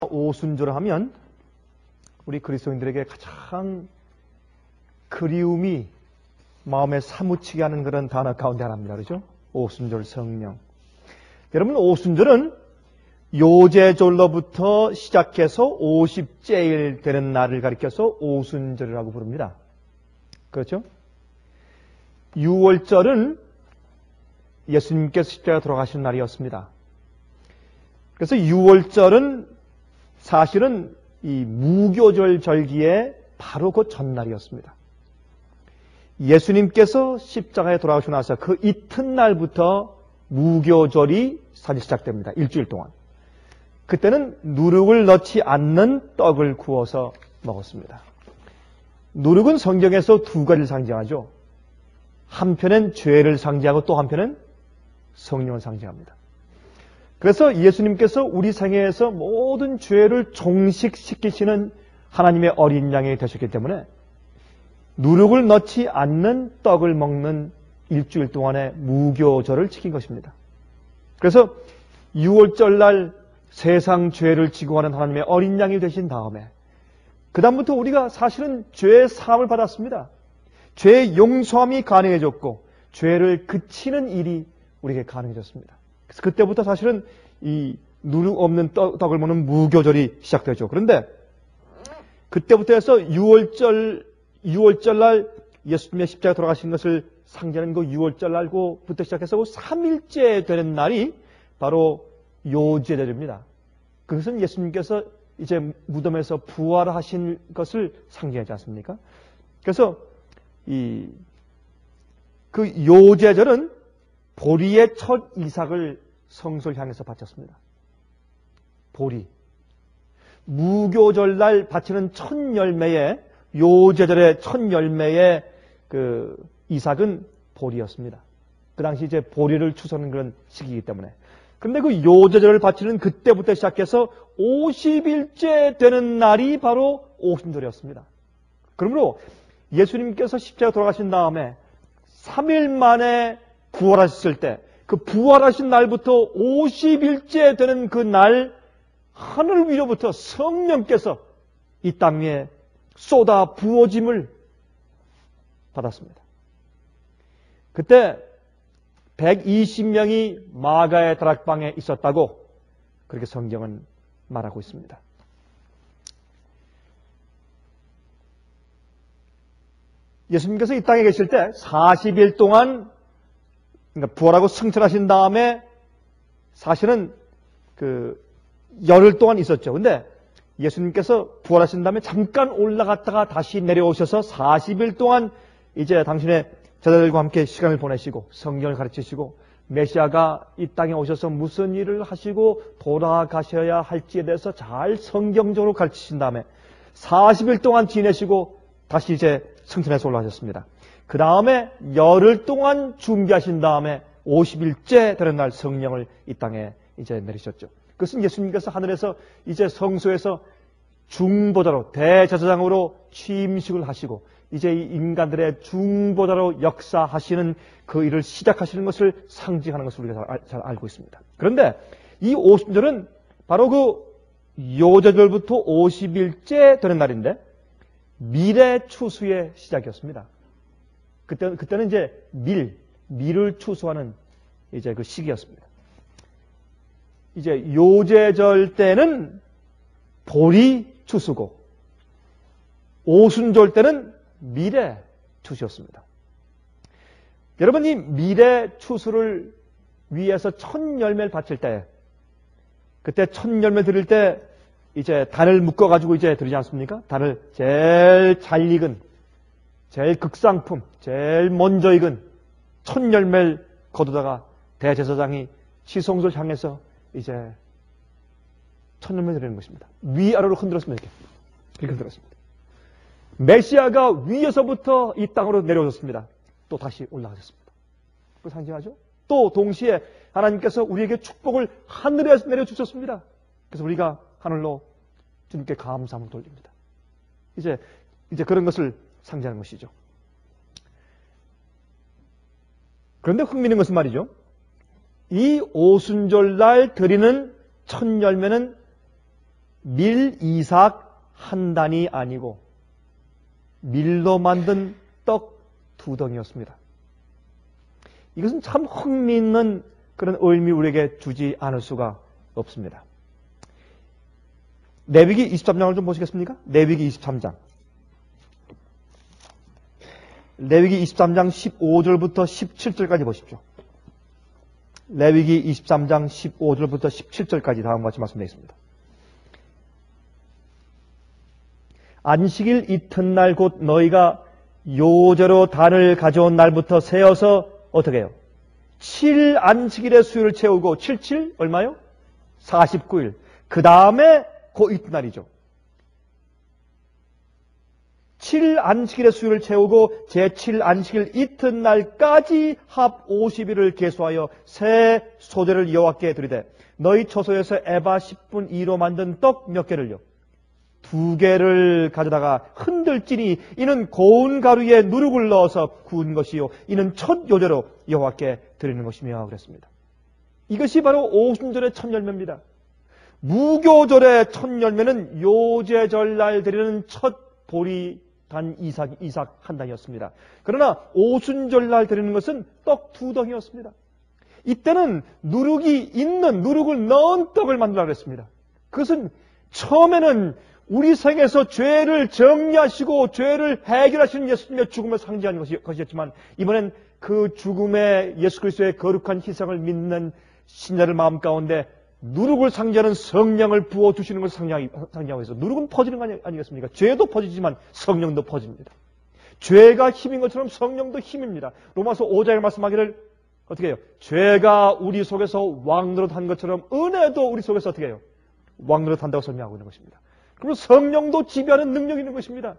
오순절 하면 우리 그리스도인들에게 가장 그리움이 마음에 사무치게 하는 그런 단어 가운데 하나입니다. 그렇죠? 오순절 성령. 여러분, 오순절은 요제절로부터 시작해서 50제일 되는 날을 가리켜서 오순절이라고 부릅니다. 그렇죠? 6월절은 예수님께서 십자가에 돌아가신 날이었습니다. 그래서 6월절은 사실은 이 무교절 절기의 바로 그 전날이었습니다. 예수님께서 십자가에 돌아가시고 나서 그 이튿날부터 무교절이 사실 시작됩니다. 일주일 동안. 그때는 누룩을 넣지 않는 떡을 구워서 먹었습니다. 누룩은 성경에서 두 가지를 상징하죠. 한편은 죄를 상징하고 또 한편은 성령을 상징합니다. 그래서 예수님께서 우리 생애에서 모든 죄를 종식시키시는 하나님의 어린 양이 되셨기 때문에 누룩을 넣지 않는 떡을 먹는 일주일 동안의 무교절을 지킨 것입니다. 그래서 6월절 날 세상 죄를 지고 가는 하나님의 어린 양이 되신 다음에 그 다음부터 우리가 사실은 죄의 사함을 받았습니다. 죄의 용서함이 가능해졌고 죄를 그치는 일이 우리에게 가능해졌습니다. 그래서 그때부터 사실은 이 누룩 없는 떡을 먹는 무교절이 시작되죠. 그런데 그때부터 해서 6월절 날 예수님의 십자가에 돌아가신 것을 상징하는 그 6월절 날부터 시작해서 3일째 되는 날이 바로 요제절입니다. 그것은 예수님께서 이제 무덤에서 부활하신 것을 상징하지 않습니까? 그래서 그 요제절은 보리의 첫 이삭을 성소를 향해서 바쳤습니다. 보리. 무교절 날 바치는 첫 열매의 요제절의 첫 열매의 그 이삭은 보리였습니다. 그 당시 이제 보리를 추수하는 그런 시기이기 때문에. 그런데 그 요제절을 바치는 그때부터 시작해서 50일째 되는 날이 바로 오순절이었습니다. 그러므로 예수님께서 십자가에 돌아가신 다음에 3일 만에 부활하셨을 때 그 부활하신 날부터 50일째 되는 그 날 하늘 위로부터 성령께서 이 땅 위에 쏟아 부어짐을 받았습니다. 그때 120명이 마가의 다락방에 있었다고 그렇게 성경은 말하고 있습니다. 예수님께서 이 땅에 계실 때 40일 동안 그러니까 부활하고 승천하신 다음에 사실은 그 열흘 동안 있었죠. 근데 예수님께서 부활하신 다음에 잠깐 올라갔다가 다시 내려오셔서 40일 동안 이제 당신의 제자들과 함께 시간을 보내시고 성경을 가르치시고 메시아가 이 땅에 오셔서 무슨 일을 하시고 돌아가셔야 할지에 대해서 잘 성경적으로 가르치신 다음에 40일 동안 지내시고 다시 이제 승천해서 올라가셨습니다. 그 다음에 열흘 동안 준비하신 다음에 50일째 되는 날 성령을 이 땅에 이제 내리셨죠. 그것은 예수님께서 하늘에서 이제 성소에서 중보자로 대제사장으로 취임식을 하시고 이제 이 인간들의 중보자로 역사하시는 그 일을 시작하시는 것을 상징하는 것을 우리가 잘 알고 있습니다. 그런데 이 오순절은 바로 그 요제절부터 50일째 되는 날인데 밀의 추수의 시작이었습니다. 그때는 이제 밀을 추수하는 이제 그 시기였습니다. 이제 요제절 때는 보리 추수고 오순절 때는 밀의 추수였습니다. 여러분, 이 밀의 추수를 위해서 첫 열매를 바칠 때 그때 첫 열매 드릴 때 이제 단을 묶어 가지고 이제 드리지 않습니까? 단을 제일 잘 익은 제일 극상품, 제일 먼저 익은 첫 열매를 거두다가 대제사장이 지성소를 향해서 이제 첫 열매를 드리는 것입니다. 위아래로 흔들었습니다. 이렇게 흔들었습니다. 메시아가 위에서부터 이 땅으로 내려오셨습니다. 또 다시 올라가셨습니다. 그걸 상징하죠? 또 동시에 하나님께서 우리에게 축복을 하늘에서 내려주셨습니다. 그래서 우리가 하늘로 주님께 감사함을 돌립니다. 이제 그런 것을 상징하는 것이죠. 그런데 흥미있는 것은 말이죠. 이 오순절날 드리는 첫 열매는 밀 이삭 한 단이 아니고 밀로 만든 떡 두 덩이였습니다. 이것은 참 흥미있는 그런 의미 우리에게 주지 않을 수가 없습니다. 레위기 23장을 좀 보시겠습니까? 레위기 23장. 레위기 23장 15절부터 17절까지 보십시오. 레위기 23장 15절부터 17절까지 다음과 같이 말씀되어 있습니다. 안식일 이튿날 곧 너희가 요제로 단을 가져온 날부터 세어서 어떻게 해요? 7 안식일의 수요를 채우고 77 얼마요? 49일. 그 다음에 그 이튿날이죠. 7 안식일의 수요를 채우고 제7 안식일 이튿날까지 합 50일을 계수하여 새 소재를 여호와께 드리되 너희 처소에서 에바 10분 2로 만든 떡 몇 개를요? 2개를 가져다가 흔들지니 이는 고운 가루에 누룩을 넣어서 구운 것이요 이는 첫 요제로 여호와께 드리는 것이며 그랬습니다. 이것이 바로 오순절의 첫 열매입니다. 무교절의 첫 열매는 요제절날 드리는 첫 보리 단 이삭 한 단이었습니다. 그러나 오순절날 드리는 것은 떡 2덩이였습니다. 이때는 누룩을 넣은 떡을 만들라고 했습니다. 그것은 처음에는 우리 생에서 죄를 정리하시고 죄를 해결하시는 예수님의 죽음을 상징하는 것이었지만 이번엔 그 죽음의 예수 그리스도의 거룩한 희생을 믿는 신자들 마음 가운데 누룩을 상징하는 성령을 부어주시는 것을 상징하고 있어요. 누룩은 퍼지는 거 아니겠습니까? 죄도 퍼지지만 성령도 퍼집니다. 죄가 힘인 것처럼 성령도 힘입니다. 로마서 5장에 말씀하기를 어떻게 해요? 죄가 우리 속에서 왕노릇한 것처럼 은혜도 우리 속에서 어떻게 해요? 왕노릇한다고 설명하고 있는 것입니다. 그리고 성령도 지배하는 능력이 있는 것입니다.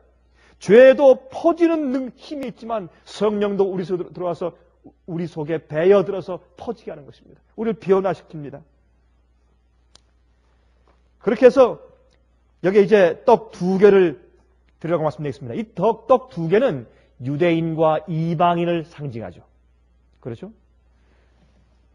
죄도 퍼지는 힘이 있지만 성령도 우리 속에 들어와서 우리 속에 배어들어서 퍼지게 하는 것입니다. 우리를 변화시킵니다. 그렇게 해서 여기에 이제 떡 2개를 드리라고 말씀드리겠습니다. 이 떡 2개는 유대인과 이방인을 상징하죠. 그렇죠?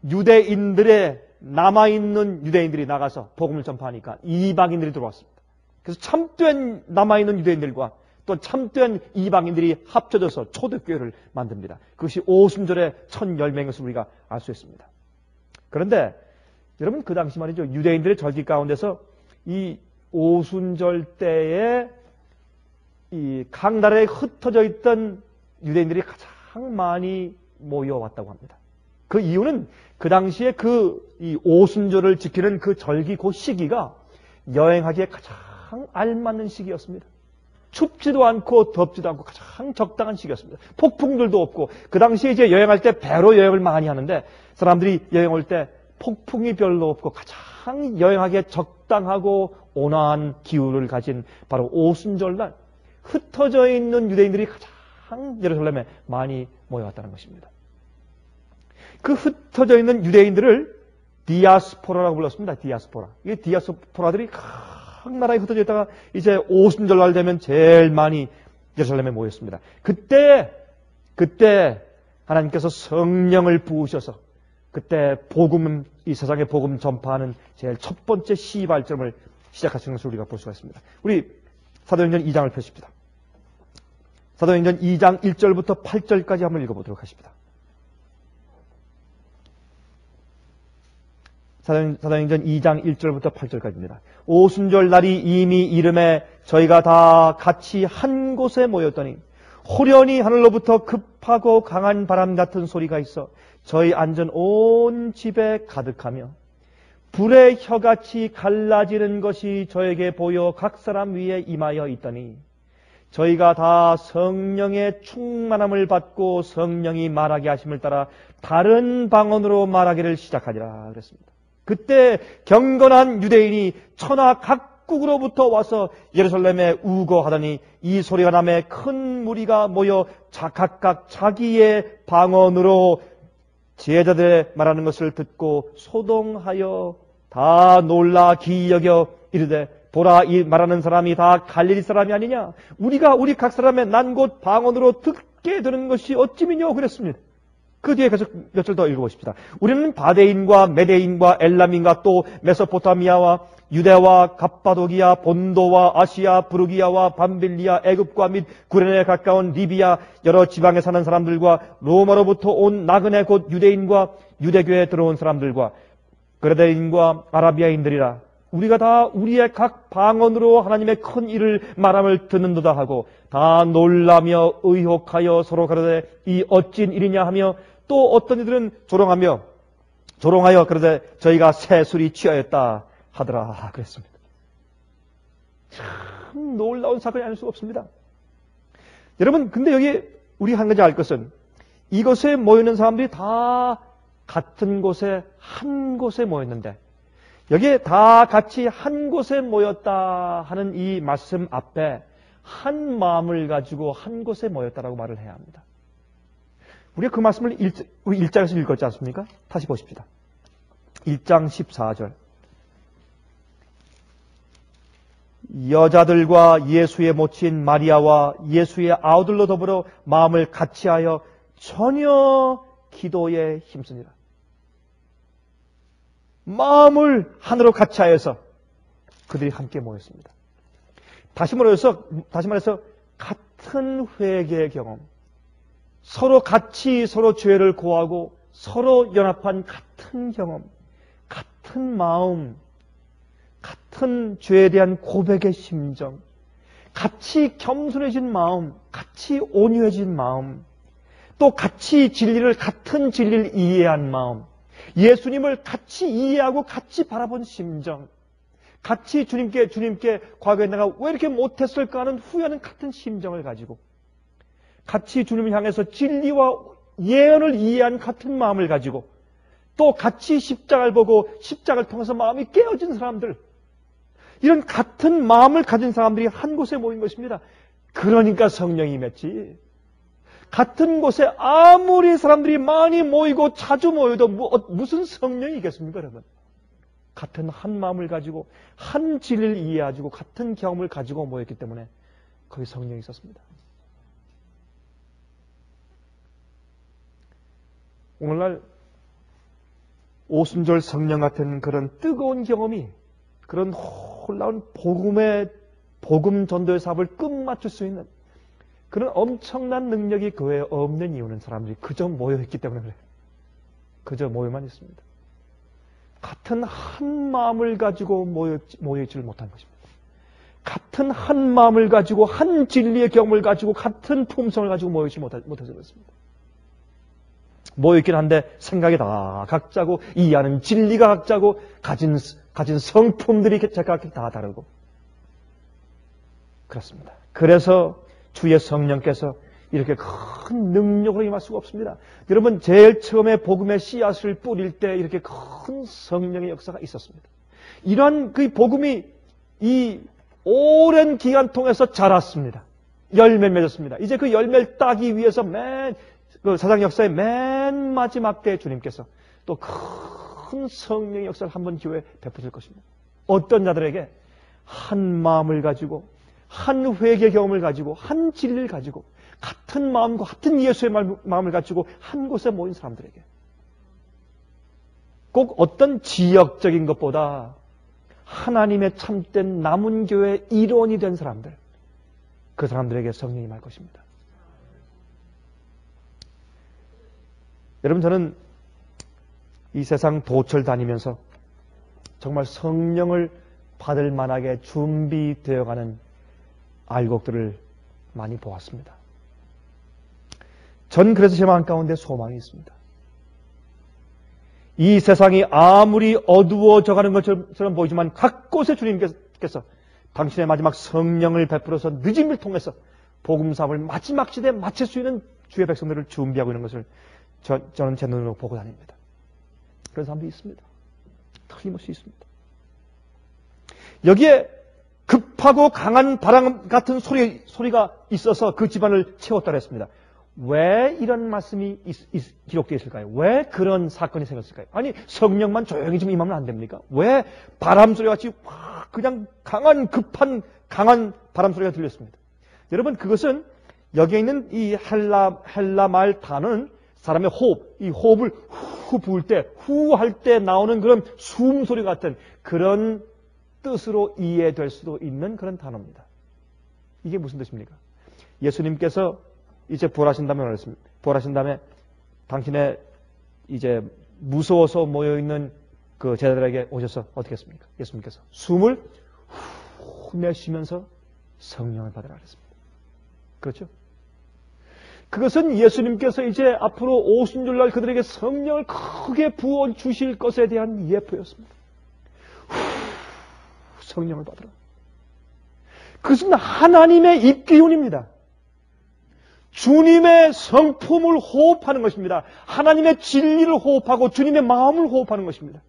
유대인들의 남아있는 유대인들이 나가서 복음을 전파하니까 이방인들이 들어왔습니다. 그래서 참된 남아있는 유대인들과 또 참된 이방인들이 합쳐져서 초대교회를 만듭니다. 그것이 오순절의 첫 열매인 것을 우리가 알 수 있습니다. 그런데 여러분 그 당시 말이죠. 유대인들의 절기 가운데서 이 오순절 때에 이 각 나라에 흩어져 있던 유대인들이 가장 많이 모여왔다고 합니다. 그 이유는 그 당시에 이 오순절을 지키는 그 절기 그 시기가 여행하기에 가장 알맞는 시기였습니다. 춥지도 않고 덥지도 않고 가장 적당한 시기였습니다. 폭풍들도 없고 그 당시에 이제 여행할 때 배로 여행을 많이 하는데 사람들이 여행 올 때 폭풍이 별로 없고 가장 여행하기에 적당하고 온화한 기후를 가진 바로 오순절날 흩어져 있는 유대인들이 가장 예루살렘에 많이 모여왔다는 것입니다. 그 흩어져 있는 유대인들을 디아스포라라고 불렀습니다. 디아스포라. 이 디아스포라들이 각 나라에 흩어져 있다가 이제 오순절날 되면 제일 많이 예루살렘에 모였습니다. 그때 하나님께서 성령을 부으셔서 그때 이 세상에 복음 전파하는 제일 첫 번째 시발점을 시작하시는 것을 우리가 볼 수가 있습니다. 우리 사도행전 2장을 펴십시다. 사도행전 2장 1절부터 8절까지 한번 읽어보도록 하십니다. 사도행전 2장 1절부터 8절까지입니다. 오순절 날이 이미 이름에 저희가 다 같이 한 곳에 모였더니 호련히 하늘로부터 급하고 강한 바람 같은 소리가 있어 저희 앉은 온 집에 가득하며 불의 혀같이 갈라지는 것이 저에게 보여 각 사람 위에 임하여 있더니 저희가 다 성령의 충만함을 받고 성령이 말하게 하심을 따라 다른 방언으로 말하기를 시작하리라 그랬습니다. 그때 경건한 유대인이 천하 각국으로부터 와서 예루살렘에 우거하더니 이 소리가 나매 큰 무리가 모여 각각 자기의 방언으로 제자들의 말하는 것을 듣고 소동하여 다 놀라 기이 여겨 이르되 보라 이 말하는 사람이 다 갈릴리 사람이 아니냐 우리 각 사람의 난 곧 방언으로 듣게 되는 것이 어찌미뇨 그랬습니다. 그 뒤에 계속 몇 절 더 읽어보십시다. 우리는 바데인과 메데인과 엘람인과 또 메소포타미아와 유대와 갑바도기아, 본도와 아시아, 부르기아와 밤빌리아, 애굽과 및 구레네에 가까운 리비아, 여러 지방에 사는 사람들과 로마로부터 온 나그네 곧 유대인과 유대교에 들어온 사람들과 그레데인과 아라비아인들이라. 우리가 다 우리의 각 방언으로 하나님의 큰 일을 말함을 듣는도다 하고 다 놀라며 의혹하여 서로 가로되 이 어찐 일이냐 하며 또 어떤 이들은 조롱하여 그러되 저희가 새 술이 취하였다 하더라 그랬습니다. 참 놀라운 사건이 아닐 수가 없습니다. 여러분, 근데 여기 우리 한 가지 알 것은 이곳에 모이는 사람들이 다 같은 곳에 한 곳에 모였는데 여기에 다 같이 한 곳에 모였다 하는 이 말씀 앞에 한 마음을 가지고 한 곳에 모였다라고 말을 해야 합니다. 우리가 그 말씀을 우리 1장에서 읽었지 않습니까? 다시 보십시다. 1장 14절. 여자들과 예수의 모친 마리아와 예수의 아우들로 더불어 마음을 같이하여 전혀 기도에 힘쓰니라. 마음을 하나로 같이하여서 그들이 함께 모였습니다. 다시 말해서 같은 회개의 경험, 서로 같이 서로 죄를 고하고 서로 연합한 같은 경험, 같은 마음, 같은 죄에 대한 고백의 심정, 같이 겸손해진 마음, 같이 온유해진 마음, 또 같이 같은 진리를 이해한 마음, 예수님을 같이 이해하고 같이 바라본 심정, 같이 주님께 과거에 내가 왜 이렇게 못했을까 하는 후회하는 같은 심정을 가지고 같이 주님을 향해서 진리와 예언을 이해한 같은 마음을 가지고 또 같이 십자가를 보고 십자가를 통해서 마음이 깨어진 사람들, 이런 같은 마음을 가진 사람들이 한 곳에 모인 것입니다. 그러니까 성령이 임했지. 같은 곳에 아무리 사람들이 많이 모이고 자주 모여도 무슨 성령이겠습니까, 여러분? 같은 한 마음을 가지고 한 진리를 이해하고 같은 경험을 가지고 모였기 때문에 거기 성령이 있었습니다. 오늘날 오순절 성령 같은 그런 뜨거운 경험이, 그런 놀라운 복음 전도의 사업을 끝마칠 수 있는 그런 엄청난 능력이 교회에 없는 이유는 사람들이 그저 모여있기 때문에 그래요. 그저 모여만 있습니다. 같은 한 마음을 가지고 모여있지를 못한 것입니다. 같은 한 마음을 가지고 한 진리의 경험을 가지고 같은 품성을 가지고 모여있지 못해서 그렇습니다. 모여있긴 한데 생각이 다 각자고 이해하는 진리가 각자고 가진 성품들이 각각 다 다르고 그렇습니다. 그래서 주의 성령께서 이렇게 큰 능력으로 임할 수가 없습니다. 여러분, 제일 처음에 복음의 씨앗을 뿌릴 때 이렇게 큰 성령의 역사가 있었습니다. 이러한 그 복음이 이 오랜 기간 통해서 자랐습니다. 열매를 맺었습니다. 이제 그 열매를 따기 위해서 그 사상 역사의 맨 마지막 때 주님께서 또 큰 성령의 역사를 한번 교회에 베푸실 것입니다. 어떤 자들에게 한 마음을 가지고 한 회개 경험을 가지고 한 진리를 가지고 같은 마음과 같은 예수의 마음을 가지고 한 곳에 모인 사람들에게, 꼭 어떤 지역적인 것보다 하나님의 참된 남은 교회의 일원이 된 사람들, 그 사람들에게 성령이 임할 것입니다. 여러분, 저는 이 세상 도처를 다니면서 정말 성령을 받을 만하게 준비되어가는 알곡들을 많이 보았습니다. 전 그래서 제 마음 가운데 소망이 있습니다. 이 세상이 아무리 어두워져가는 것처럼 보이지만 각 곳에 주님께서 당신의 마지막 성령을 베풀어서 늦음을 통해서 복음 사업을 마지막 시대에 마칠 수 있는 주의 백성들을 준비하고 있는 것을 저는 제 눈으로 보고 다닙니다. 그런 사람도 있습니다. 틀림없이 있습니다. 여기에 급하고 강한 바람 같은 소리가 있어서 그 집안을 채웠다 그랬습니다. 왜 이런 말씀이 기록되어 있을까요? 왜 그런 사건이 생겼을까요? 아니, 성령만 조용히 좀 임하면 안 됩니까? 왜 바람 소리 같이 그냥 급한 바람 소리가 들렸습니다. 여러분, 그것은 여기에 있는 이 헬라 말 단어는 사람의 호흡, 이 호흡을 후 부을 때, 후 할 때 나오는 그런 숨소리 같은 그런 뜻으로 이해될 수도 있는 그런 단어입니다. 이게 무슨 뜻입니까? 예수님께서 이제 부활하신 다음에 당신의 이제 무서워서 모여있는 그 제자들에게 오셔서 어떻게 했습니까? 예수님께서 숨을 후 내쉬면서 성령을 받으라 그랬습니다. 그렇죠? 그것은 예수님께서 이제 앞으로 오신 줄날 그들에게 성령을 크게 부어 주실 것에 대한 예표였습니다. 후, 성령을 받으라. 그것은 하나님의 입기운입니다. 주님의 성품을 호흡하는 것입니다. 하나님의 진리를 호흡하고 주님의 마음을 호흡하는 것입니다.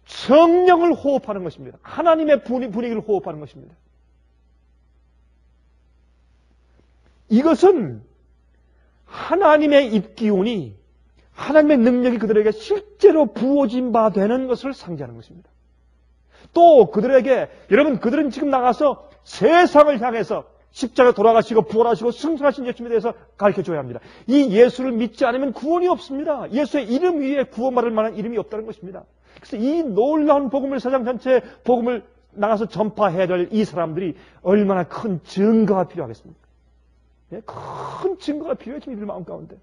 성령을 호흡하는 것입니다. 하나님의 분위기를 호흡하는 것입니다. 이것은 하나님의 입기운이, 하나님의 능력이 그들에게 실제로 부어진 바 되는 것을 상징하는 것입니다. 또 그들에게, 여러분, 그들은 지금 나가서 세상을 향해서 십자가에 돌아가시고 부활하시고 승천하신 예수님에 대해서 가르쳐줘야 합니다. 이 예수를 믿지 않으면 구원이 없습니다. 예수의 이름 위에 구원받을 만한 이름이 없다는 것입니다. 그래서 이 놀라운 복음을, 세상 전체에 복음을 나가서 전파해야 될 이 사람들이 얼마나 큰 증거가 필요하겠습니까? 큰 증거가 필요해요. 이들 마음 가운데.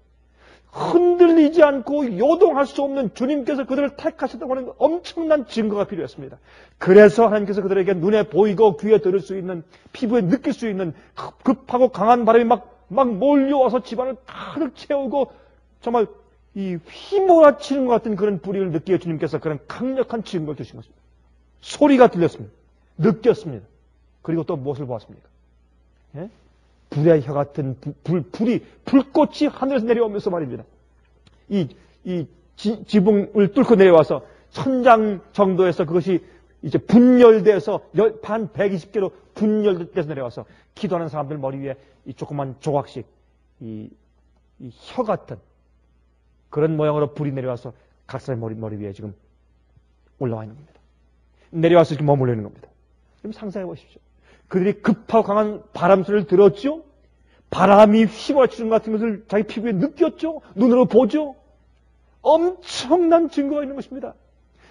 흔들리지 않고 요동할 수 없는 주님께서 그들을 택하셨다고 하는 엄청난 증거가 필요했습니다. 그래서 하나님께서 그들에게 눈에 보이고 귀에 들을 수 있는, 피부에 느낄 수 있는 급하고 강한 바람이 막 몰려와서 집안을 가득 채우고 정말 이 휘몰아치는 것 같은 그런 불의를 느끼게 주님께서 그런 강력한 증거를 주신 것입니다. 소리가 들렸습니다. 느꼈습니다. 그리고 또 무엇을 보았습니까? 예? 불의 혀 같은 불꽃이 하늘에서 내려오면서 말입니다. 지붕을 뚫고 내려와서 천장 정도에서 그것이 이제 분열돼서 반 120개로 분열돼서 내려와서 기도하는 사람들 머리 위에 이 조그만 조각씩 이 혀 같은 그런 모양으로 불이 내려와서 각 사람 머리 위에 지금 올라와 있는 겁니다. 내려와서 지금 머물러 있는 겁니다. 좀 상상해 보십시오. 그들이 급하고 강한 바람 소리를 들었죠? 바람이 휘몰아치는 것 같은 것을 자기 피부에 느꼈죠? 눈으로 보죠? 엄청난 증거가 있는 것입니다.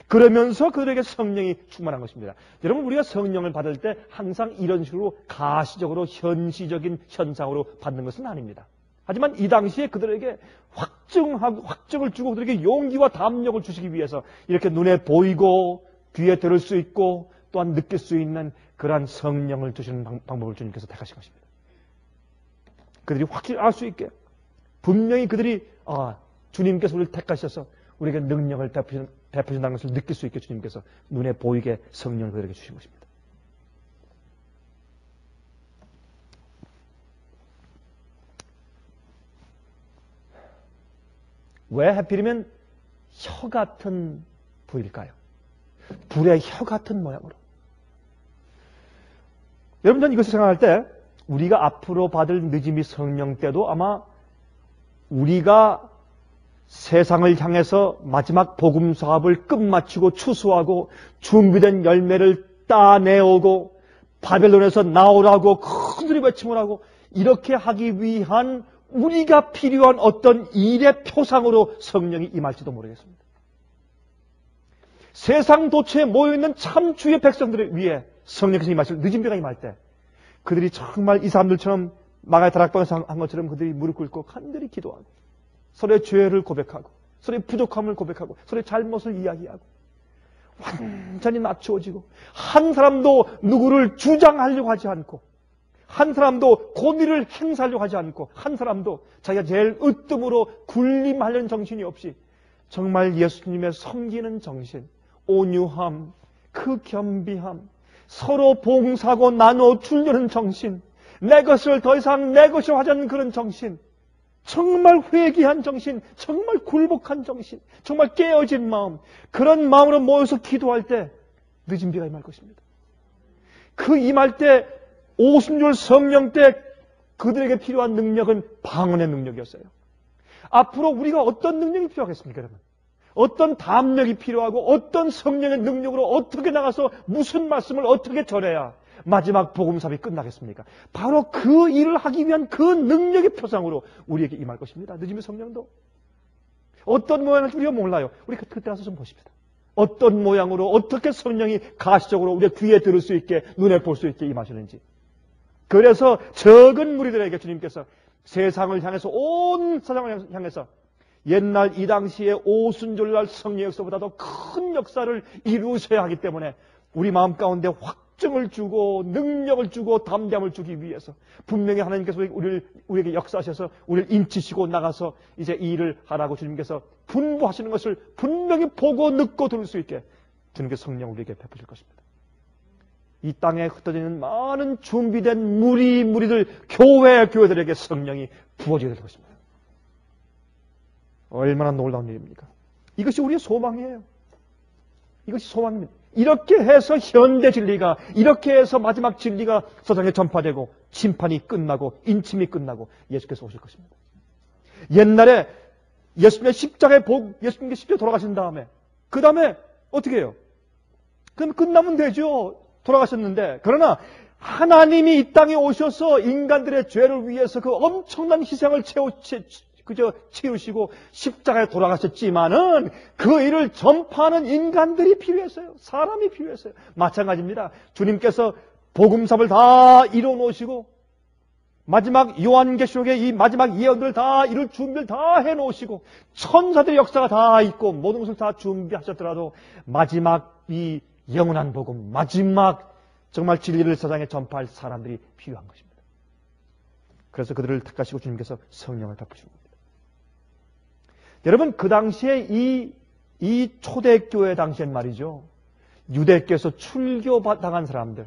그러면서 그들에게 성령이 충만한 것입니다. 여러분, 우리가 성령을 받을 때 항상 이런 식으로 가시적으로 현시적인 현상으로 받는 것은 아닙니다. 하지만 이 당시에 그들에게 확증을 주고 그들에게 용기와 담력을 주시기 위해서 이렇게 눈에 보이고 귀에 들을 수 있고 또한 느낄 수 있는 그러한 성령을 주시는 방법을 주님께서 택하신 것입니다. 그들이 확실히 알 수 있게 분명히 그들이 주님께서 우리를 택하셔서 우리에게 능력을 베푸신다는 것을 느낄 수 있게 주님께서 눈에 보이게 성령을 그들에게 주신 것입니다. 왜 하필이면 혀 같은 부일까요? 불의 혀 같은 모양으로. 여러분, 전 이것을 생각할 때 우리가 앞으로 받을 늦음이 성령 때도 아마 우리가 세상을 향해서 마지막 복음 사업을 끝마치고 추수하고 준비된 열매를 따내오고 바벨론에서 나오라고 큰소리 외침을 하고 이렇게 하기 위한 우리가 필요한 어떤 일의 표상으로 성령이 임할지도 모르겠습니다. 세상 도처에 모여있는 참 주의 백성들을 위해 성령께서 임하실 늦은 비가 임할 때 그들이 정말 이 사람들처럼 마가의 다락방에서 한 것처럼 그들이 무릎 꿇고 간절히 기도하고 서로의 죄를 고백하고 서로의 부족함을 고백하고 서로의 잘못을 이야기하고 완전히 낮추어지고 한 사람도 누구를 주장하려고 하지 않고 한 사람도 권위를 행사하려고 하지 않고 한 사람도 자기가 제일 으뜸으로 군림하려는 정신이 없이 정말 예수님의 섬기는 정신, 온유함, 그 겸비함, 서로 봉사하고 나눠 주려는 정신, 내 것을 더 이상 내 것으로 하자는 그런 정신, 정말 회개한 정신, 정말 굴복한 정신, 정말 깨어진 마음, 그런 마음으로 모여서 기도할 때 늦은 비가 임할 것입니다. 그 임할 때 오순절 성령 때 그들에게 필요한 능력은 방언의 능력이었어요. 앞으로 우리가 어떤 능력이 필요하겠습니까, 여러분? 어떤 담력이 필요하고 어떤 성령의 능력으로 어떻게 나가서 무슨 말씀을 어떻게 전해야 마지막 복음사업이 끝나겠습니까? 바로 그 일을 하기 위한 그 능력의 표상으로 우리에게 임할 것입니다. 늦으면 성령도 어떤 모양일지 우리가 몰라요. 우리 그때 가서 좀 보십시다. 어떤 모양으로 어떻게 성령이 가시적으로 우리의 귀에 들을 수 있게 눈에 볼 수 있게 임하시는지. 그래서 적은 무리들에게 주님께서 세상을 향해서 온 세상을 향해서 옛날 이 당시에 오순절날 성령 역사보다도 큰 역사를 이루셔야 하기 때문에 우리 마음 가운데 확증을 주고 능력을 주고 담대함을 주기 위해서 분명히 하나님께서 우리에게 역사하셔서 우리를 인치시고 나가서 이제 이 일을 하라고 주님께서 분부하시는 것을 분명히 보고 듣고 들을 수 있게 주님께서 성령을 우리에게 베푸실 것입니다. 이 땅에 흩어져 있는 많은 준비된 무리들 교회들에게 성령이 부어져야 될 것입니다. 얼마나 놀라운 일입니까? 이것이 우리의 소망이에요. 이것이 소망입니다. 이렇게 해서 현대 진리가, 이렇게 해서 마지막 진리가 세상에 전파되고 심판이 끝나고 인침이 끝나고 예수께서 오실 것입니다. 옛날에 예수님의 십자가에 돌아가신 다음에 그 다음에 어떻게 해요? 그럼 끝나면 되죠. 돌아가셨는데, 그러나 하나님이 이 땅에 오셔서 인간들의 죄를 위해서 그 엄청난 희생을 치우시고 십자가에 돌아가셨지만은 그 일을 전파하는 인간들이 필요했어요. 사람이 필요했어요. 마찬가지입니다. 주님께서 복음사를 다 이뤄놓으시고 마지막 요한계시록의 이 마지막 예언들을 다 이룰 준비를 다 해놓으시고 천사들의 역사가 다 있고 모든 것을 다 준비하셨더라도 마지막 이 영원한 복음, 마지막 정말 진리를 세상에 전파할 사람들이 필요한 것입니다. 그래서 그들을 택하시고 주님께서 성령을 베푸신 겁니다. 여러분, 그 당시에 이 초대교회 당시엔 말이죠. 유대교에서 출교당한 사람들,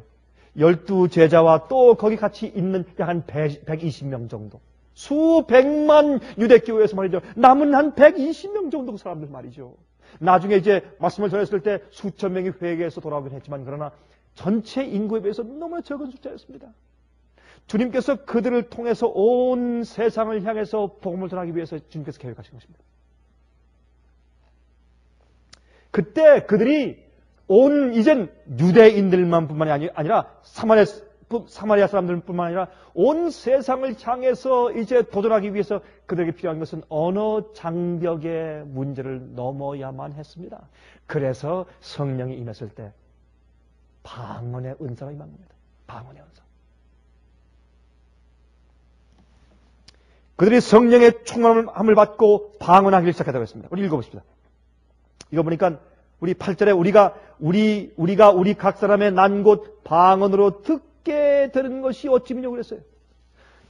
12제자와 또 거기 같이 있는 약 한 120명 정도. 수백만 유대교회에서 말이죠. 남은 한 120명 정도 사람들 말이죠. 나중에 이제 말씀을 전했을 때 수천 명이 회개해서 돌아오긴 했지만 그러나 전체 인구에 비해서 너무 적은 숫자였습니다. 주님께서 그들을 통해서 온 세상을 향해서 복음을 전하기 위해서 주님께서 계획하신 것입니다. 그때 그들이 이젠 유대인들만 뿐만이 아니라 사마리아 사람들뿐만 아니라 온 세상을 향해서 이제 도전하기 위해서 그들에게 필요한 것은 언어 장벽의 문제를 넘어야만 했습니다. 그래서 성령이 임했을 때 방언의 은사가 임한 겁니다. 방언의 은사. 그들이 성령의 충만함을 받고 방언하기를 시작하다고 했습니다. 우리 읽어보십시다. 이거 보니까 우리 8절에 우리가 우리 각 사람의 난 곳 방언으로 듣게 되는 것이 어찌 미냐고 그랬어요.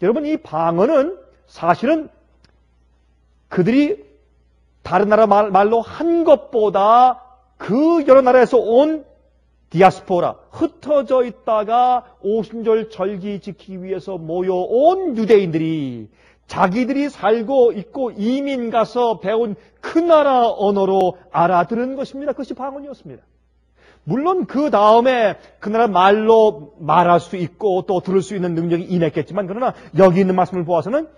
여러분, 이 방언은 사실은 그들이 다른 나라 말로 한 것보다 그 여러 나라에서 온 디아스포라, 흩어져 있다가 오순절 절기 지키기 위해서 모여온 유대인들이 자기들이 살고 있고 이민 가서 배운 그 나라 언어로 알아들은 것입니다. 그것이 방언이었습니다. 물론 그 다음에 그 나라 말로 말할 수 있고 또 들을 수 있는 능력이 임했겠지만 그러나 여기 있는 말씀을 보아서는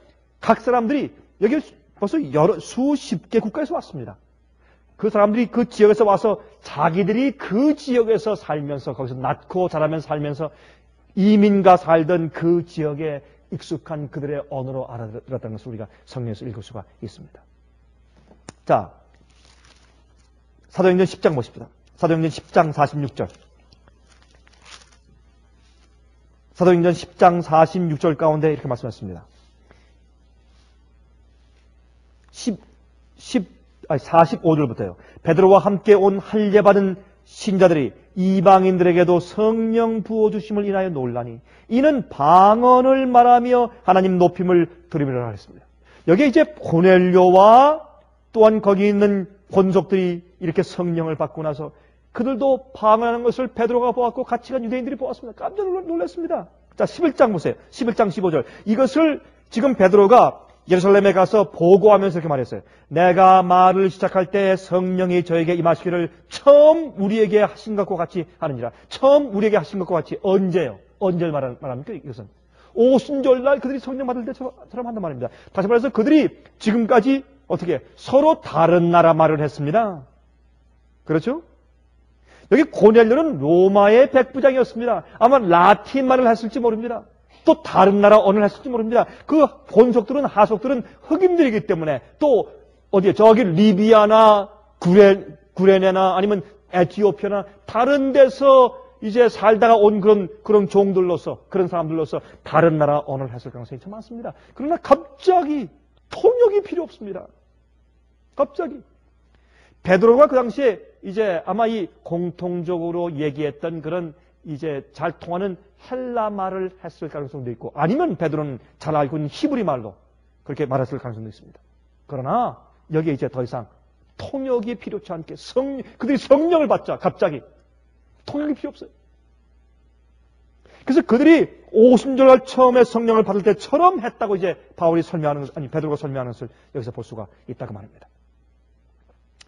각 사람들이 여기 벌써 수십 개 국가에서 왔습니다. 그 사람들이 그 지역에서 와서 자기들이 그 지역에서 살면서 거기서 낳고 자라면서 살면서 이민가 살던 그 지역에 익숙한 그들의 언어로 알아들었다는 것을 우리가 성경에서 읽을 수가 있습니다. 자, 사도행전 10장 보십시다. 사도행전 10장 46절. 사도행전 10장 46절 가운데 이렇게 말씀하셨습니다. 45절부터요. 베드로와 함께 온 할례받은 신자들이 이방인들에게도 성령 부어주심을 인하여 놀라니 이는 방언을 말하며 하나님 높임을 드리미라 했습니다. 여기에 이제 고넬료와 또한 거기 있는 권속들이 이렇게 성령을 받고 나서 그들도 방언하는 것을 베드로가 보았고 같이 간 유대인들이 보았습니다. 깜짝 놀랐습니다. 자, 11장 보세요. 11장 15절. 이것을 지금 베드로가 예루살렘에 가서 보고하면서 이렇게 말했어요. 내가 말을 시작할 때 성령이 저에게 임하시기를 처음 우리에게 하신 것과 같이 하느니라. 처음 우리에게 하신 것과 같이 언제요? 언제를 말합니까? 이것은 오순절날 그들이 성령 받을 때처럼 한단 말입니다. 다시 말해서 그들이 지금까지 어떻게 서로 다른 나라 말을 했습니다. 그렇죠? 여기 고넬료는 로마의 백부장이었습니다. 아마 라틴 말을 했을지 모릅니다. 또 다른 나라 언어를 했을지 모릅니다. 그 본속들은 하속들은 흑인들이기 때문에 또 어디에? 저기 리비아나 구레네나 아니면 에티오피아나 다른 데서 이제 살다가 온 그런 종들로서, 그런 사람들로서 다른 나라 언어를 했을 가능성이 참 많습니다. 그러나 갑자기 통역이 필요 없습니다. 갑자기. 베드로가 그 당시에 이제 아마 이 공통적으로 얘기했던 그런 이제 잘 통하는 헬라 말을 했을 가능성도 있고, 아니면 베드로는 잘 알고 있는 히브리 말로 그렇게 말했을 가능성도 있습니다. 그러나 여기에 이제 더 이상 통역이 필요치 않게 그들이 성령을 받자 갑자기 통역이 필요 없어요. 그래서 그들이 오순절날 처음에 성령을 받을 때처럼 했다고 이제 바울이 설명하는 것을, 아니 베드로가 설명하는 것을 여기서 볼 수가 있다고 말합니다.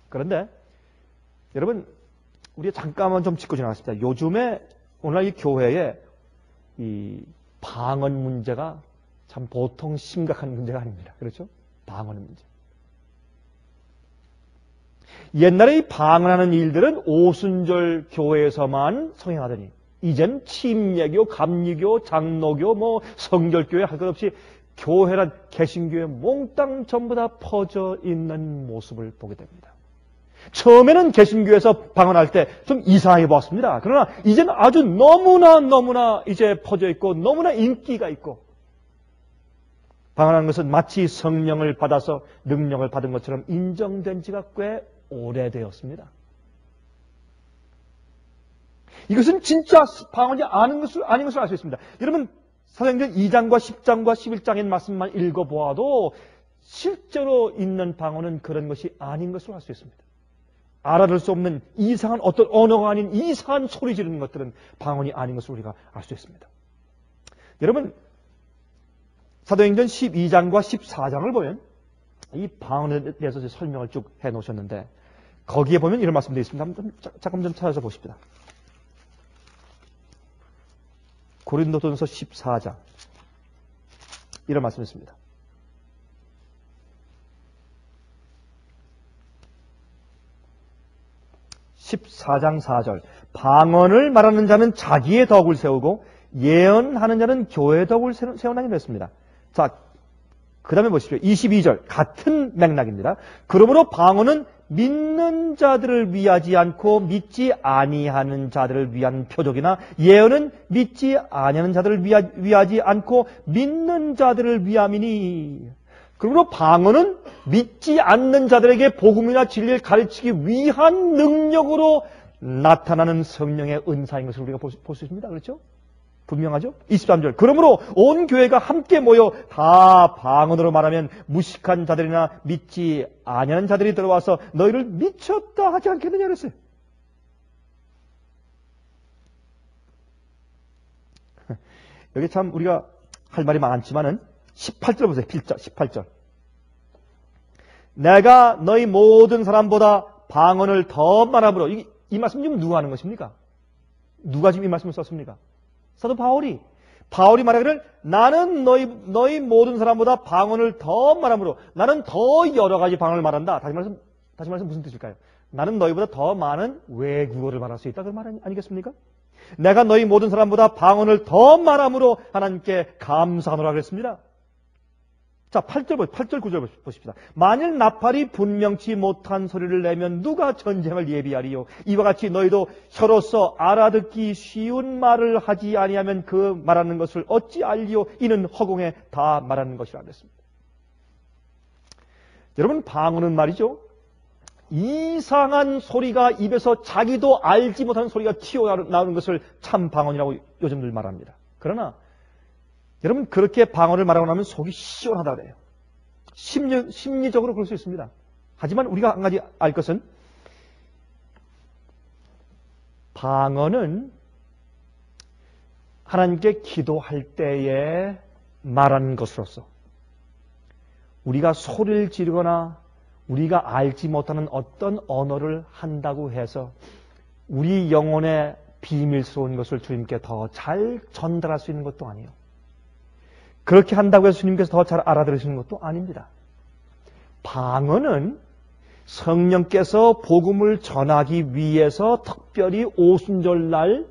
그런데 여러분, 우리 잠깐만 좀 짚고 지나갔습니다. 요즘에 오늘날 이 교회에 이 방언 문제가 참 보통 심각한 문제가 아닙니다. 그렇죠? 방언 문제. 옛날에 이 방언하는 일들은 오순절 교회에서만 성행하더니 이젠 침례교, 감리교, 장로교, 뭐 성결교회 할 것 없이 교회란 개신교회 몽땅 전부 다 퍼져 있는 모습을 보게 됩니다. 처음에는 개신교에서 방언할 때 좀 이상하게 보았습니다. 그러나 이제는 아주 너무나 이제 퍼져 있고 너무나 인기가 있고, 방언하는 것은 마치 성령을 받아서 능력을 받은 것처럼 인정된 지가 꽤 오래되었습니다. 이것은 진짜 방언이 아닌 것을 알 수 있습니다. 여러분, 사도행전 2장과 10장과 11장의 말씀만 읽어보아도 실제로 있는 방언은 그런 것이 아닌 것을 알 수 있습니다. 알아들 수 없는 이상한 어떤 언어가 아닌 이상한 소리 지르는 것들은 방언이 아닌 것을 우리가 알 수 있습니다. 여러분, 사도행전 12장과 14장을 보면 이 방언에 대해서 설명을 쭉 해놓으셨는데, 거기에 보면 이런 말씀도 있습니다. 잠깐 좀 찾아서 보십시다. 고린도전서 14장 이런 말씀이 있습니다. 14장 4절. 방언을 말하는 자는 자기의 덕을 세우고 예언하는 자는 교회의 덕을 세운다고 했습니다. 자, 그 다음에 보십시오. 22절. 같은 맥락입니다. 그러므로 방언은 믿는 자들을 위하지 않고 믿지 아니하는 자들을 위한 표적이나 예언은 믿지 아니하는 자들을 위하지 않고 믿는 자들을 위함이니. 그러므로 방언은 믿지 않는 자들에게 복음이나 진리를 가르치기 위한 능력으로 나타나는 성령의 은사인 것을 우리가 볼 수 있습니다. 그렇죠? 분명하죠? 23절. 그러므로 온 교회가 함께 모여 다 방언으로 말하면 무식한 자들이나 믿지 아니하는 자들이 들어와서 너희를 미쳤다 하지 않겠느냐 그랬어요. 여기 참 우리가 할 말이 많지만은 18절 보세요. 18절. 내가 너희 모든 사람보다 방언을 더 말함으로. 이 말씀 지금 누가 하는 것입니까? 누가 지금 이 말씀을 썼습니까? 사도 바울이 말하기를 나는 너희 모든 사람보다 방언을 더 말함으로, 나는 더 여러 가지 방언을 말한다. 다시 말해서 무슨 뜻일까요? 나는 너희보다 더 많은 외국어를 말할 수 있다. 그 말 아니겠습니까? 내가 너희 모든 사람보다 방언을 더 말함으로 하나님께 감사하노라 그랬습니다. 자, 8절, 9절 보십시다. 만일 나팔이 분명치 못한 소리를 내면 누가 전쟁을 예비하리요? 이와 같이 너희도 혀로서 알아듣기 쉬운 말을 하지 아니하면 그 말하는 것을 어찌 알리요? 이는 허공에 다 말하는 것이라 그랬습니다. 여러분, 방언은 말이죠, 이상한 소리가 입에서 자기도 알지 못하는 소리가 튀어나오는 것을 참 방언이라고 요즘들 말합니다. 그러나 여러분, 그렇게 방언을 말하고 나면 속이 시원하다 그래요. 심리적으로 그럴 수 있습니다. 하지만 우리가 한 가지 알 것은, 방언은 하나님께 기도할 때에 말하는 것으로서 우리가 소리를 지르거나 우리가 알지 못하는 어떤 언어를 한다고 해서 우리 영혼의 비밀스러운 것을 주님께 더 잘 전달할 수 있는 것도 아니에요. 그렇게 한다고 해서 주님께서 더 잘 알아들으시는 것도 아닙니다. 방언은 성령께서 복음을 전하기 위해서 특별히 오순절날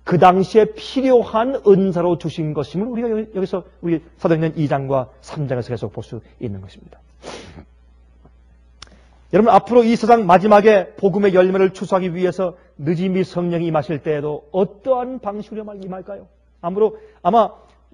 그 당시에 필요한 은사로 주신 것임을 우리가 여기서 우리 사도행전 2장과 3장에서 계속 볼 수 있는 것입니다. 여러분, 앞으로 이 세상 마지막에 복음의 열매를 추수하기 위해서 늦음이 성령이 임하실 때에도 어떠한 방식으로 임할까요? 아마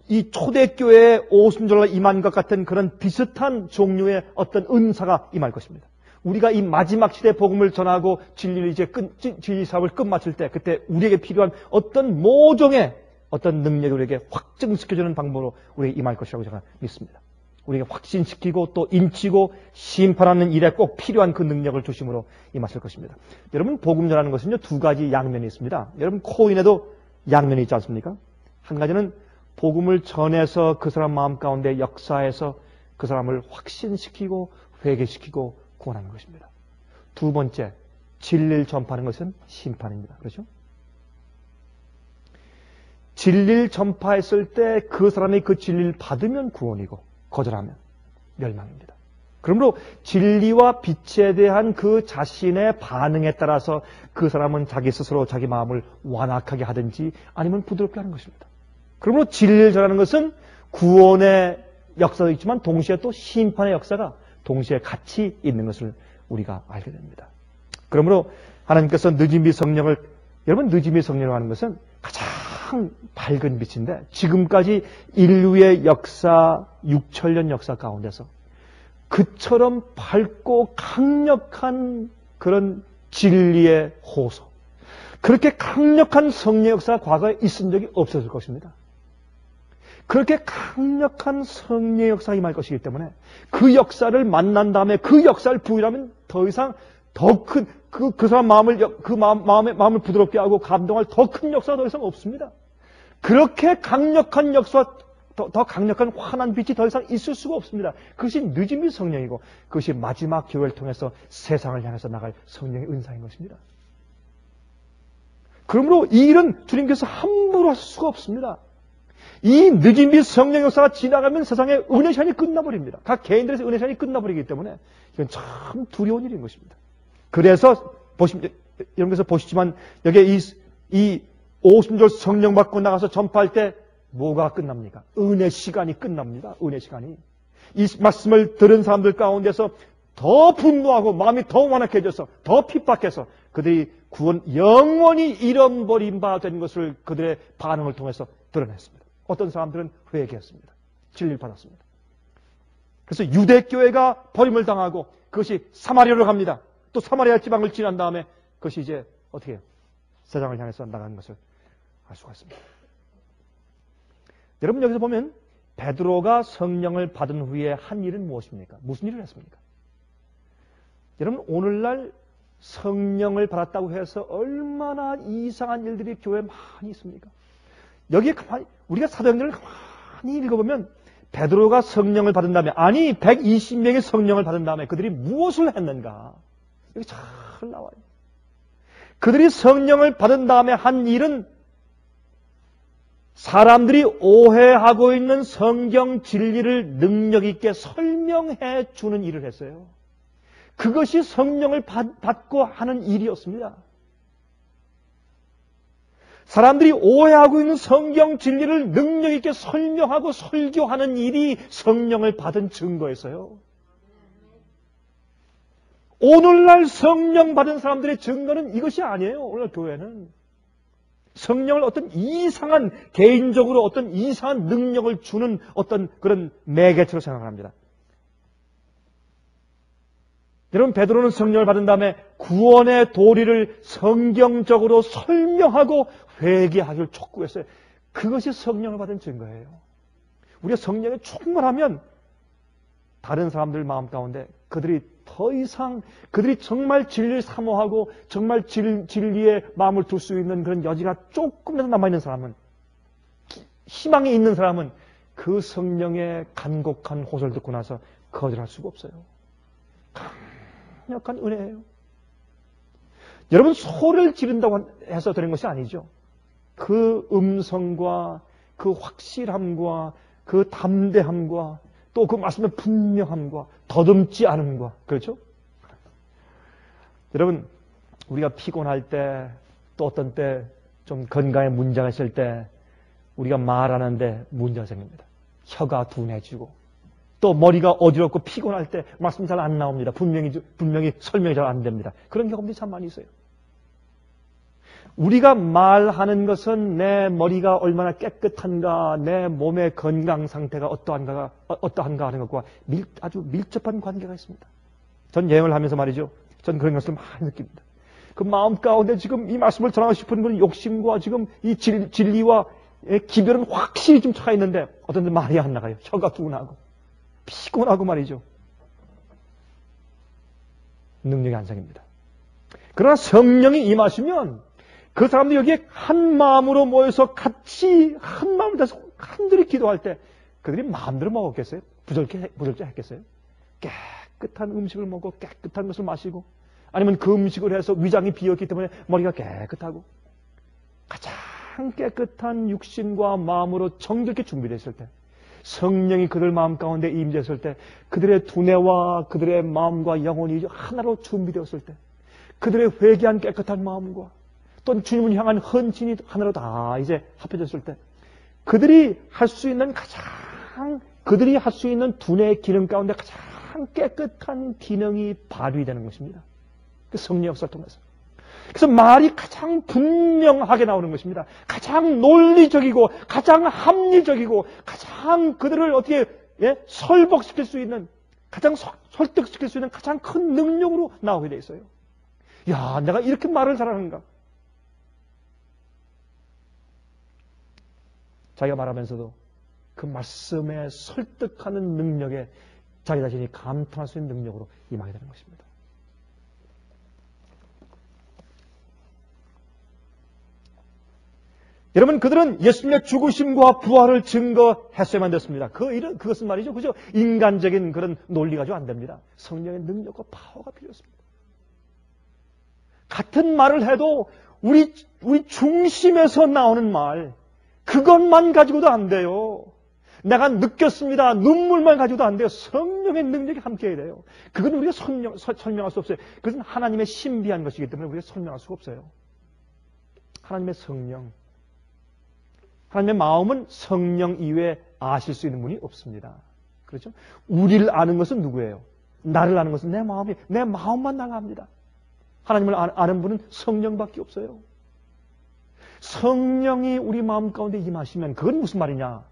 이 초대교회의 오순절날 임한 것 같은 그런 비슷한 종류의 어떤 은사가 임할 것입니다. 우리가 이 마지막 시대 복음을 전하고 진리 사업을 끝마칠 때, 그때 우리에게 필요한 어떤 모종의 어떤 능력이 우리에게 확증시켜주는 방법으로 우리에게 임할 것이라고 제가 믿습니다. 우리에게 확신시키고 또 인치고 심판하는 일에 꼭 필요한 그 능력을 중심으로 임하실 것입니다. 여러분, 복음 전하는 것은요, 두 가지 양면이 있습니다. 여러분, 코인에도 양면이 있지 않습니까? 한 가지는 복음을 전해서 그 사람 마음 가운데 역사해서 그 사람을 확신시키고 회개시키고 구원하는 것입니다. 두 번째, 진리를 전파하는 것은 심판입니다. 그렇죠? 진리를 전파했을 때 그 사람이 그 진리를 받으면 구원이고 거절하면 멸망입니다. 그러므로 진리와 빛에 대한 그 자신의 반응에 따라서 그 사람은 자기 스스로 자기 마음을 완악하게 하든지 아니면 부드럽게 하는 것입니다. 그러므로 진리를 전하는 것은 구원의 역사도 있지만 동시에 또 심판의 역사가 동시에 같이 있는 것을 우리가 알게 됩니다. 그러므로 하나님께서 늦음이 성령을, 여러분, 늦음이 성령을 하는 것은 가장 밝은 빛인데 지금까지 인류의 역사, 6천년 역사 가운데서 그처럼 밝고 강력한 그런 진리의 호소, 그렇게 강력한 성령 역사가 과거에 있은 적이 없었을 것입니다. 그렇게 강력한 성령 역사가 임할 것이기 때문에 그 역사를 만난 다음에 그 역사를 부인하면 더 이상 더 큰 그 사람 마음을 부드럽게 하고 감동할 더 큰 역사가 더 이상 없습니다. 그렇게 강력한 역사, 더 강력한 환한 빛이 더 이상 있을 수가 없습니다. 그것이 늦음이 성령이고 그것이 마지막 교회를 통해서 세상을 향해서 나갈 성령의 은사인 것입니다. 그러므로 이 일은 주님께서 함부로 하실 수가 없습니다. 이 늦음이 성령 역사가 지나가면 세상의 은혜 시간이 끝나버립니다. 각 개인들에서 은혜 시간이 끝나버리기 때문에 이건 참 두려운 일인 것입니다. 그래서 여러분께서 보시지만 여기에 이 오순절 성령 받고 나가서 전파할 때 뭐가 끝납니까? 은혜 시간이 끝납니다. 은혜 시간이. 이 말씀을 들은 사람들 가운데서 더 분노하고 마음이 더 완악해져서 더 핍박해서 그들이 구원 영원히 잃어버린 바 된 것을 그들의 반응을 통해서 드러냈습니다. 어떤 사람들은 회개했습니다. 진리를 받았습니다. 그래서 유대교회가 버림을 당하고 그것이 사마리아로 갑니다. 또 사마리아 지방을 지난 다음에 그것이 이제 어떻게 해요? 세상을 향해서 나가는 것을 알 수가 있습니다. 여러분, 여기서 보면 베드로가 성령을 받은 후에 한 일은 무엇입니까? 무슨 일을 했습니까? 여러분, 오늘날 성령을 받았다고 해서 얼마나 이상한 일들이 교회에 많이 있습니까? 여기에 우리가 사도행전을 가만히 읽어보면 베드로가 성령을 받은 다음에, 아니 120명의 성령을 받은 다음에 그들이 무엇을 했는가? 여기 잘 나와요. 그들이 성령을 받은 다음에 한 일은 사람들이 오해하고 있는 성경 진리를 능력 있게 설명해 주는 일을 했어요. 그것이 성령을 받고 하는 일이었습니다. 사람들이 오해하고 있는 성경 진리를 능력 있게 설명하고 설교하는 일이 성령을 받은 증거였어요. 오늘날 성령 받은 사람들의 증거는 이것이 아니에요. 오늘 교회는 성령을 어떤 이상한, 개인적으로 어떤 이상한 능력을 주는 어떤 그런 매개체로 생각합니다. 여러분, 베드로는 성령을 받은 다음에 구원의 도리를 성경적으로 설명하고 회개하기를 촉구했어요. 그것이 성령을 받은 증거예요. 우리가 성령에 충만하면 다른 사람들 마음 가운데 그들이 더 이상, 그들이 정말 진리를 사모하고 정말 진리에 마음을 둘 수 있는 그런 여지가 조금이라도 남아있는 사람은, 희망이 있는 사람은 그 성령의 간곡한 호소를 듣고 나서 거절할 수가 없어요. 강력한 은혜예요. 여러분, 소리를 지른다고 해서 되는 것이 아니죠. 그 음성과 그 확실함과 그 담대함과 또 그 말씀의 분명함과 더듬지 않음과, 그렇죠? 여러분, 우리가 피곤할 때, 또 어떤 때 좀 건강에 문제가 있을 때 우리가 말하는데 문제가 생깁니다. 혀가 둔해지고 또 머리가 어지럽고 피곤할 때 말씀이 잘 안 나옵니다. 분명히 설명이 잘 안 됩니다. 그런 경험들이 참 많이 있어요. 우리가 말하는 것은 내 머리가 얼마나 깨끗한가, 내 몸의 건강 상태가 어떠한가 하는 것과 아주 밀접한 관계가 있습니다. 전 여행을 하면서 말이죠. 전 그런 것을 많이 느낍니다. 그 마음 가운데 지금 이 말씀을 전하고 싶은 그런 욕심과 지금 이 진리와 기별은 확실히 좀 차가 있는데 어떤 데 말이 안 나가요. 혀가 둔하고 피곤하고 말이죠. 능력이 안 생깁니다. 그러나 성령이 임하시면 그 사람들이 여기에 한 마음으로 모여서 같이 한 마음을 다해서 한들이 기도할 때 그들이 마음대로 먹었겠어요? 부절제 했겠어요? 깨끗한 음식을 먹고 깨끗한 것을 마시고 아니면 그 음식을 해서 위장이 비었기 때문에 머리가 깨끗하고 가장 깨끗한 육신과 마음으로 정결케 준비됐을 때 성령이 그들 마음 가운데 임재했을 때 그들의 두뇌와 그들의 마음과 영혼이 하나로 준비되었을 때 그들의 회개한 깨끗한 마음과 또 주님을 향한 헌신이 하나로 다 이제 합해졌을 때 그들이 할 수 있는 그들이 할 수 있는 두뇌의 기능 가운데 가장 깨끗한 기능이 발휘되는 것입니다. 그 성령 역사를 통해서. 그래서 말이 가장 분명하게 나오는 것입니다. 가장 논리적이고 가장 합리적이고 가장 그들을 어떻게 설복시킬 수 있는 가장 설득시킬 수 있는 가장 큰 능력으로 나오게 돼 있어요. 야, 내가 이렇게 말을 잘하는가? 자기가 말하면서도 그 말씀에 설득하는 능력에 자기 자신이 감탄할 수 있는 능력으로 임하게 되는 것입니다. 여러분, 그들은 예수님의 죽으심과 부활을 증거했어야만 됐습니다. 그것은 말이죠. 그죠? 인간적인 그런 논리 가지고 안 됩니다. 성령의 능력과 파워가 필요했습니다. 같은 말을 해도 우리 중심에서 나오는 말, 그것만 가지고도 안 돼요. 내가 느꼈습니다. 눈물만 가지고도 안 돼요. 성령의 능력이 함께해야 돼요. 그건 우리가 설명할 수 없어요. 그것은 하나님의 신비한 것이기 때문에 우리가 설명할 수가 없어요. 하나님의 성령. 하나님의 마음은 성령 이외에 아실 수 있는 분이 없습니다. 그렇죠? 우리를 아는 것은 누구예요? 나를 아는 것은 내 마음이, 내 마음만 나가 합니다. 하나님을 아는 분은 성령밖에 없어요. 성령이 우리 마음 가운데 임하시면 그건 무슨 말이냐?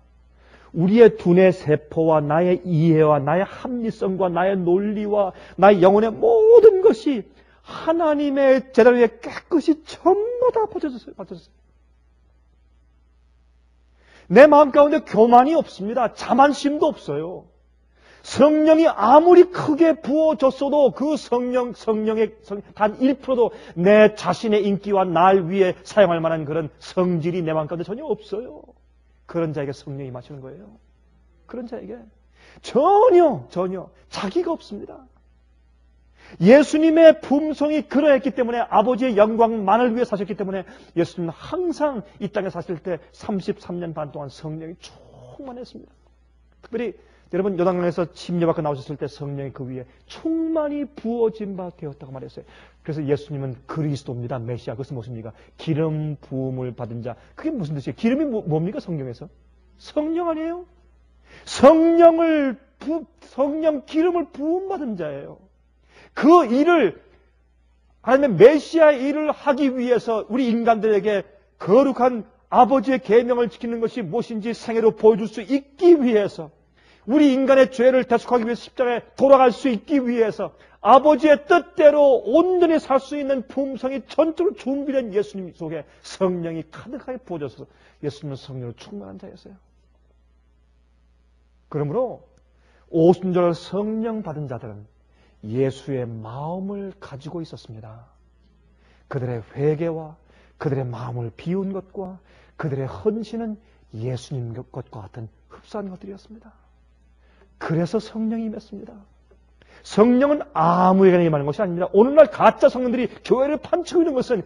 우리의 두뇌 세포와 나의 이해와 나의 합리성과 나의 논리와 나의 영혼의 모든 것이 하나님의 제단 위에 깨끗이 전부 다 퍼져졌어요. 내 마음 가운데 교만이 없습니다. 자만심도 없어요. 성령이 아무리 크게 부어졌어도 그 성령의 단 1%도 내 자신의 인기와 날 위해 사용할 만한 그런 성질이 내 마음 가운데 전혀 없어요. 그런 자에게 성령이 임하시는 거예요. 그런 자에게 전혀 자기가 없습니다. 예수님의 품성이 그러했기 때문에 아버지의 영광만을 위해 사셨기 때문에 예수님은 항상 이 땅에 사실 때 33년 반 동안 성령이 충만했습니다. 특별히 여러분 요단강에서 침례 받고 나오셨을 때 성령이 그 위에 충만히 부어진 바 되었다고 말했어요. 그래서 예수님은 그리스도입니다. 메시아. 그것은 무엇입니까? 기름 부음을 받은 자. 그게 무슨 뜻이에요? 기름이 뭡니까? 성경에서? 성령 아니에요? 성령 기름을 부음받은 자예요. 그 일을 하나님의 메시아의 일을 하기 위해서 우리 인간들에게 거룩한 아버지의 계명을 지키는 것이 무엇인지 생애로 보여줄 수 있기 위해서 우리 인간의 죄를 대속하기 위해서 십자가에 돌아갈 수 있기 위해서 아버지의 뜻대로 온전히 살 수 있는 품성이 전적으로 준비된 예수님 속에 성령이 가득하게 부어져서 예수님은 성령으로 충만한 자였어요. 그러므로 오순절 성령 받은 자들은 예수의 마음을 가지고 있었습니다. 그들의 회개와 그들의 마음을 비운 것과 그들의 헌신은 예수님 것과 같은 흡사한 것들이었습니다. 그래서 성령이 임했습니다. 성령은 아무에게나 임하는 것이 아닙니다. 오늘날 가짜 성령들이 교회를 판치고 있는 것은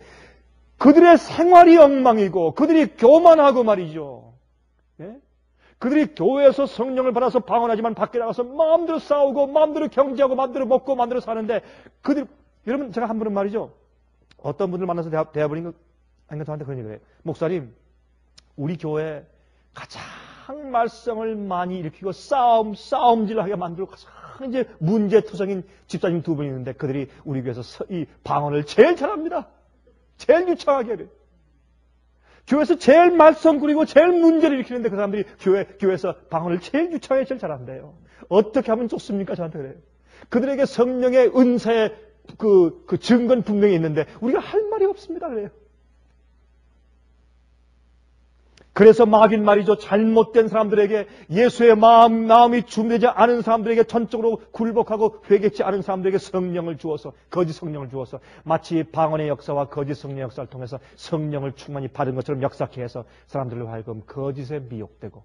그들의 생활이 엉망이고 그들이 교만하고 말이죠. 예? 그들이 교회에서 성령을 받아서 방언하지만 밖에 나가서 마음대로 싸우고 마음대로 경제하고 마음대로 먹고 마음대로 사는데 여러분 제가 한 분은 말이죠. 어떤 분을 만나서 대화버린 거 아닌가 저한테 그런 얘기를 해요. 목사님, 우리 교회 가장 항말성을 많이 일으키고 싸움질을 하게 만들고 가장 이제 문제투성인 집사님 두 분이 있는데 그들이 우리 교회에서 이 방언을 제일 잘합니다. 제일 유창하게 해요. 교회에서 제일 말썽 부리고 제일 문제를 일으키는데 그 사람들이 교회에서 방언을 제일 유창하게 제일 잘한대요. 어떻게 하면 좋습니까? 저한테 그래요. 그들에게 성령의 은사의 그 증거는 분명히 있는데 우리가 할 말이 없습니다. 그래요. 그래서 마귀는 말이죠. 잘못된 사람들에게 예수의 마음이 준비되지 않은 사람들에게 전적으로 굴복하고 회개치 않은 사람들에게 성령을 주어서 거짓 성령을 주어서 마치 방언의 역사와 거짓 성령의 역사를 통해서 성령을 충만히 받은 것처럼 역사케 해서 사람들로 하여금 거짓에 미혹되고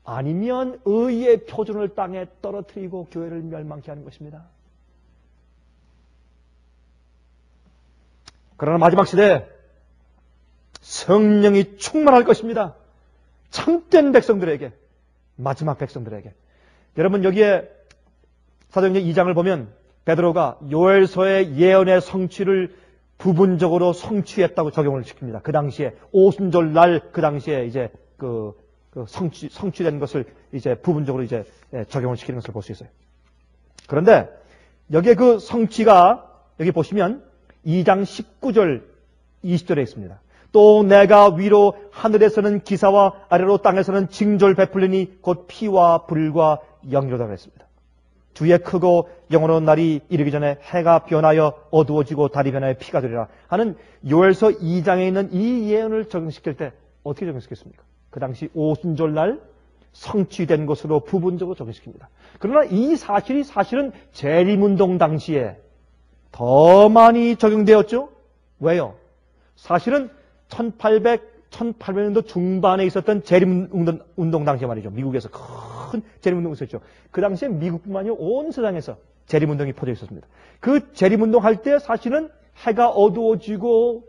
아니면 의의 표준을 땅에 떨어뜨리고 교회를 멸망케 하는 것입니다. 그러나 마지막 시대에 성령이 충만할 것입니다. 참된 백성들에게, 마지막 백성들에게. 여러분 여기에 사도행전 2장을 보면 베드로가 요엘서의 예언의 성취를 부분적으로 성취했다고 적용을 시킵니다. 그 당시에 오순절 날 그 당시에 이제 성취된 것을 이제 부분적으로 이제 적용을 시키는 것을 볼 수 있어요. 그런데 여기에 그 성취가 여기 보시면 2장 19절 20절에 있습니다. 또 내가 위로 하늘에서는 기사와 아래로 땅에서는 징조를 베풀리니 곧 피와 불과 영이로다 그랬습니다. 주의 크고 영원한 날이 이르기 전에 해가 변하여 어두워지고 달이 변하여 피가 되리라 하는 요엘서 2장에 있는 이 예언을 적용시킬 때 어떻게 적용시켰습니까? 그 당시 오순절날 성취된 것으로 부분적으로 적용시킵니다. 그러나 이 사실이 사실은 재림운동 당시에 더 많이 적용되었죠? 왜요? 사실은 1800년도 중반에 있었던 재림운동 당시에 말이죠. 미국에서 큰 재림운동이 있었죠. 그 당시에 미국뿐만 아니라 온 세상에서 재림운동이 퍼져 있었습니다. 그 재림운동 할 때 사실은 해가 어두워지고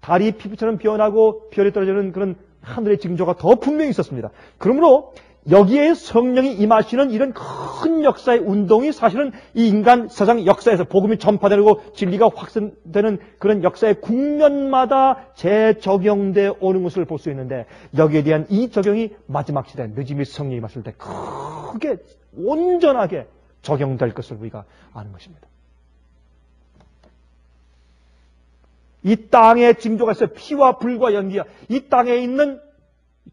달이 피부처럼 변하고 별이 떨어지는 그런 하늘의 징조가 더 분명히 있었습니다. 그러므로 여기에 성령이 임하시는 이런 큰 역사의 운동이 사실은 이 인간 세상 역사에서 복음이 전파되고 진리가 확산되는 그런 역사의 국면마다 재적용되어 오는 것을 볼 수 있는데 여기에 대한 이 적용이 마지막 시대 늦음이 성령이 임하실 때 크게 온전하게 적용될 것을 우리가 아는 것입니다. 이 땅에 징조가 있어요. 피와 불과 연기야. 이 땅에 있는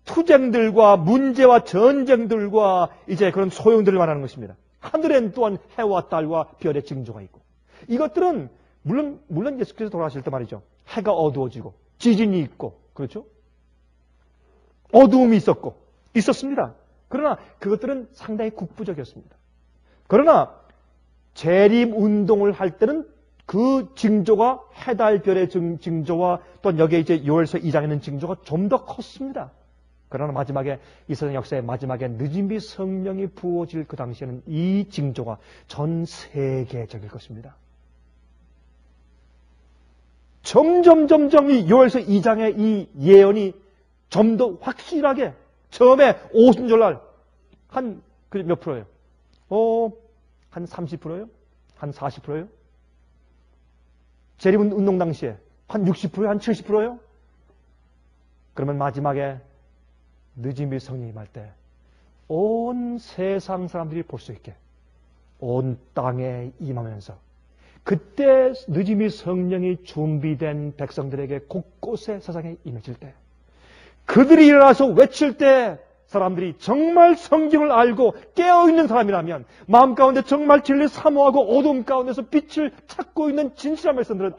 투쟁들과 문제와 전쟁들과 이제 그런 소용들을 말하는 것입니다. 하늘엔 또한 해와 달과 별의 징조가 있고 이것들은 물론 예수께서 돌아가실 때 말이죠. 해가 어두워지고 지진이 있고 그렇죠? 어두움이 있었습니다. 그러나 그것들은 상당히 국부적이었습니다. 그러나 재림운동을 할 때는 그 징조가 해달 별의 징조와 또 여기에 이제 요엘서 2장에 있는 징조가 좀 더 컸습니다. 그러나 마지막에 이 세상 역사의 마지막에 늦음이 성령이 부어질 그 당시에는 이 징조가 전 세계적일 것입니다. 점점 이 요엘서 2장의 이 예언이 좀 더 확실하게 처음에 오순절날 한 몇 프로예요? 한 30%예요? 한 40%예요? 재림운동 당시에 한 60%예요? 한 70%예요? 그러면 마지막에 늦음이 성령이 임할 때 온 세상 사람들이 볼 수 있게 온 땅에 임하면서 그때 늦음이 성령이 준비된 백성들에게 곳곳에 세상에 임해질 때 그들이 일어나서 외칠 때 사람들이 정말 성경을 알고 깨어있는 사람이라면 마음 가운데 정말 진리를 사모하고 어둠 가운데서 빛을 찾고 있는 진실한 백성들은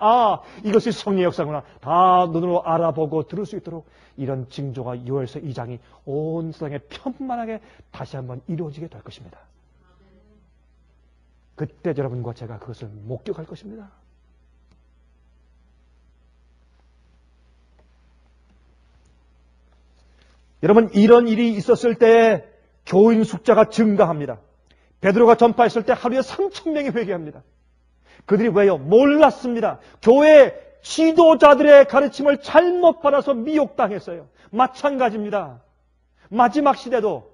이것이 성령의 역사구나 다 눈으로 알아보고 들을 수 있도록 이런 징조가 요엘서 2장이 온 세상에 편만하게 다시 한번 이루어지게 될 것입니다. 그때 여러분과 제가 그것을 목격할 것입니다. 여러분 이런 일이 있었을 때 교인 숫자가 증가합니다. 베드로가 전파했을 때 하루에 3,000명이 회개합니다. 그들이 왜요? 몰랐습니다. 교회 지도자들의 가르침을 잘못 받아서 미혹당했어요. 마찬가지입니다. 마지막 시대도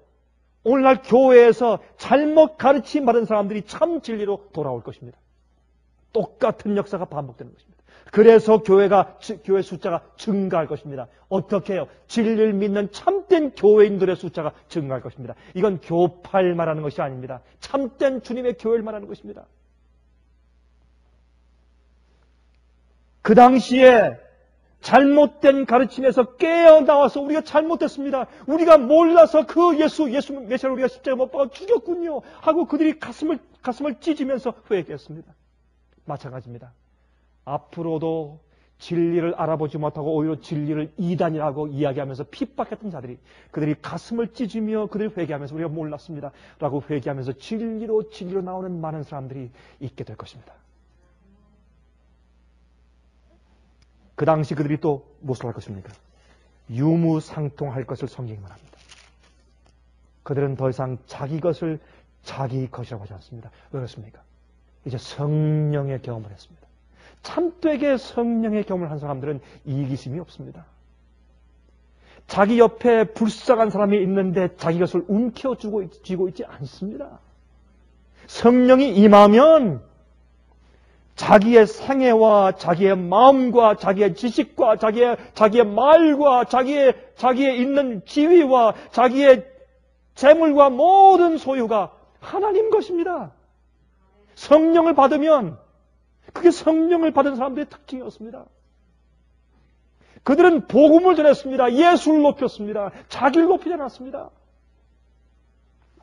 오늘날 교회에서 잘못 가르침 받은 사람들이 참 진리로 돌아올 것입니다. 똑같은 역사가 반복되는 것입니다. 그래서 교회 숫자가 증가할 것입니다. 어떻게 해요? 진리를 믿는 참된 교회인들의 숫자가 증가할 것입니다. 이건 교파를 말하는 것이 아닙니다. 참된 주님의 교회를 말하는 것입니다. 그 당시에 잘못된 가르침에서 깨어나와서 우리가 잘못됐습니다. 우리가 몰라서 그 예수 메시아를 우리가 십자가에 못 박아 죽였군요 하고 그들이 가슴을 찢으면서 회개했습니다. 마찬가지입니다. 앞으로도 진리를 알아보지 못하고 오히려 진리를 이단이라고 이야기하면서 핍박했던 자들이 그들이 가슴을 찢으며 그들이 회개하면서 우리가 몰랐습니다 라고 회개하면서 진리로 나오는 많은 사람들이 있게 될 것입니다. 그 당시 그들이 또 무엇을 할 것입니까? 유무상통할 것을 성경이 말합니다. 그들은 더 이상 자기 것을 자기 것이라고 하지 않습니다. 왜 그렇습니까? 이제 성령의 경험을 했습니다. 참되게 성령의 경험을 한 사람들은 이기심이 없습니다. 자기 옆에 불쌍한 사람이 있는데 자기 것을 움켜쥐고 있지 않습니다. 성령이 임하면 자기의 생애와 자기의 마음과 자기의 지식과 자기의 말과 자기의 있는 지위와 자기의 재물과 모든 소유가 하나님 것입니다. 성령을 받으면 그게 성령을 받은 사람들의 특징이었습니다. 그들은 복음을 전했습니다. 예수를 높였습니다. 자기를 높이지 않았습니다.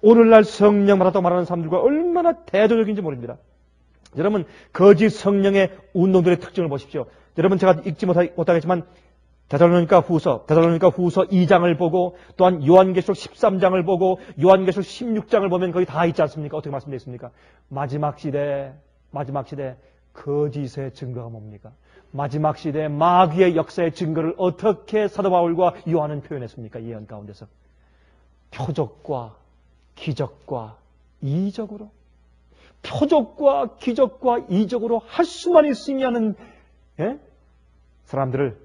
오늘날 성령 받았다고 말하는 사람들과 얼마나 대조적인지 모릅니다. 여러분, 거짓 성령의 운동들의 특징을 보십시오. 여러분, 제가 읽지 못하겠지만 데살로니가 후서 2장을 보고 또한 요한계시록 13장을 보고 요한계시록 16장을 보면 거기 다 있지 않습니까? 어떻게 말씀되어 있습니까? 마지막 시대 거짓의 증거가 뭡니까? 마지막 시대 마귀의 역사의 증거를 어떻게 사도 바울과 요한은 표현했습니까? 예언 가운데서 표적과 기적과 이적으로 표적과 기적과 이적으로 할 수만 있으면 사람들을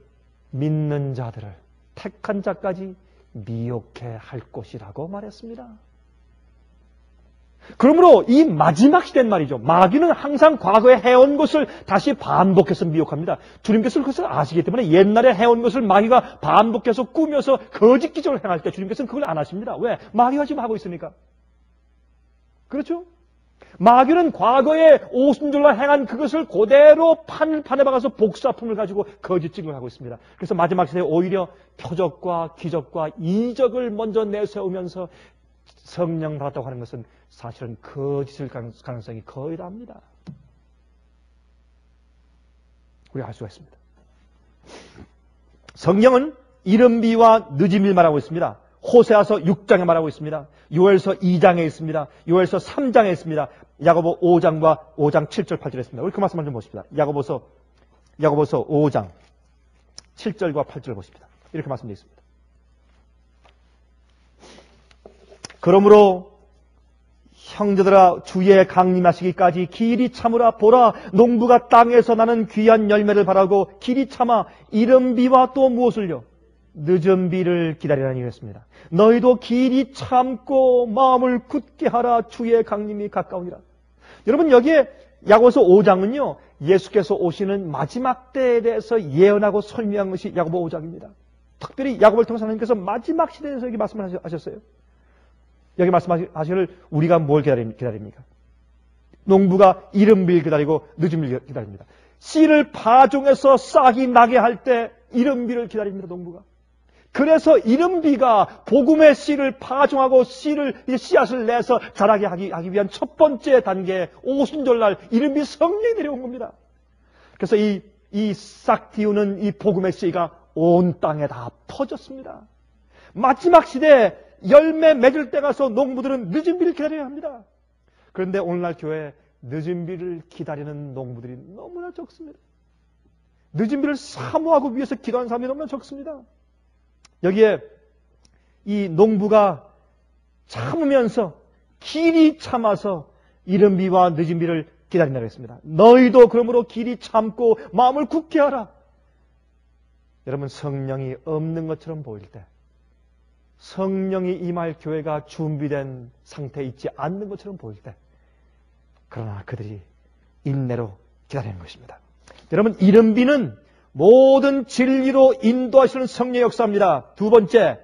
믿는 자들을 택한 자까지 미혹해 할 것이라고 말했습니다. 그러므로 이 마지막 시대는 말이죠. 마귀는 항상 과거에 해온 것을 다시 반복해서 미혹합니다. 주님께서는 그것을 아시기 때문에 옛날에 해온 것을 마귀가 반복해서 꾸며서 거짓 기적을 행할 때 주님께서는 그걸 안 하십니다. 왜? 마귀가 지금 하고 있으니까. 그렇죠? 마귀는 과거에 오순절날 행한 그것을 그대로 판에 박아서 복사품을 가지고 거짓 증거를 하고 있습니다. 그래서 마지막 시대에 오히려 표적과 기적과 이적을 먼저 내세우면서 성령 받았다고 하는 것은 사실은 거짓일 가능성이 거의 답니다. 우리가 알 수가 있습니다. 성경은 이른비와 늦음일 말하고 있습니다. 호세아서 6장에 말하고 있습니다. 요엘서 2장에 있습니다. 요엘서 3장에 있습니다. 야고보 5장과 5장 7절 8절에 있습니다. 우리 그 말씀을 좀 보십시다. 야고보서 5장 7절과 8절을 보십니다. 이렇게 말씀되어 있습니다. 그러므로 형제들아 주의 강림하시기까지 길이 참으라. 보라 농부가 땅에서 나는 귀한 열매를 바라고 길이 참아 이른 비와 또 무엇을요? 늦은 비를 기다리라니 그랬습니다. 너희도 길이 참고 마음을 굳게 하라. 주의 강림이 가까우니라. 여러분 여기에 야고보서 5장은요. 예수께서 오시는 마지막 때에 대해서 예언하고 설명한 것이 야고보 5장입니다. 특별히 야고보를 통해서 하나님께서 마지막 시대에 대해서 여기 말씀을 하셨어요. 여기 말씀하시기를 우리가 뭘 기다립니까? 농부가 이른 비를 기다리고 늦은 비를 기다립니다. 씨를 파종해서 싹이 나게 할 때 이른 비를 기다립니다. 농부가. 그래서 이른 비가 복음의 씨를 파종하고 씨앗을 내서 자라게 하기 위한 첫 번째 단계 오순절날 이른 비 성령이 내려온 겁니다. 그래서 이 싹 틔우는 이 복음의 씨가 온 땅에 다 퍼졌습니다. 마지막 시대에 열매 맺을 때 가서 농부들은 늦은 비를 기다려야 합니다. 그런데 오늘날 교회에 늦은 비를 기다리는 농부들이 너무나 적습니다. 늦은 비를 사모하고 위해서 기도하는 사람이 너무나 적습니다. 여기에 이 농부가 참으면서 길이 참아서 이른 비와 늦은 비를 기다린다고 했습니다. 너희도 그러므로 길이 참고 마음을 굳게 하라. 여러분 성령이 없는 것처럼 보일 때 성령이 임할 교회가 준비된 상태에 있지 않는 것처럼 보일 때 그러나 그들이 인내로 기다리는 것입니다. 여러분, 이른비는 모든 진리로 인도하시는 성령의 역사입니다. 두 번째,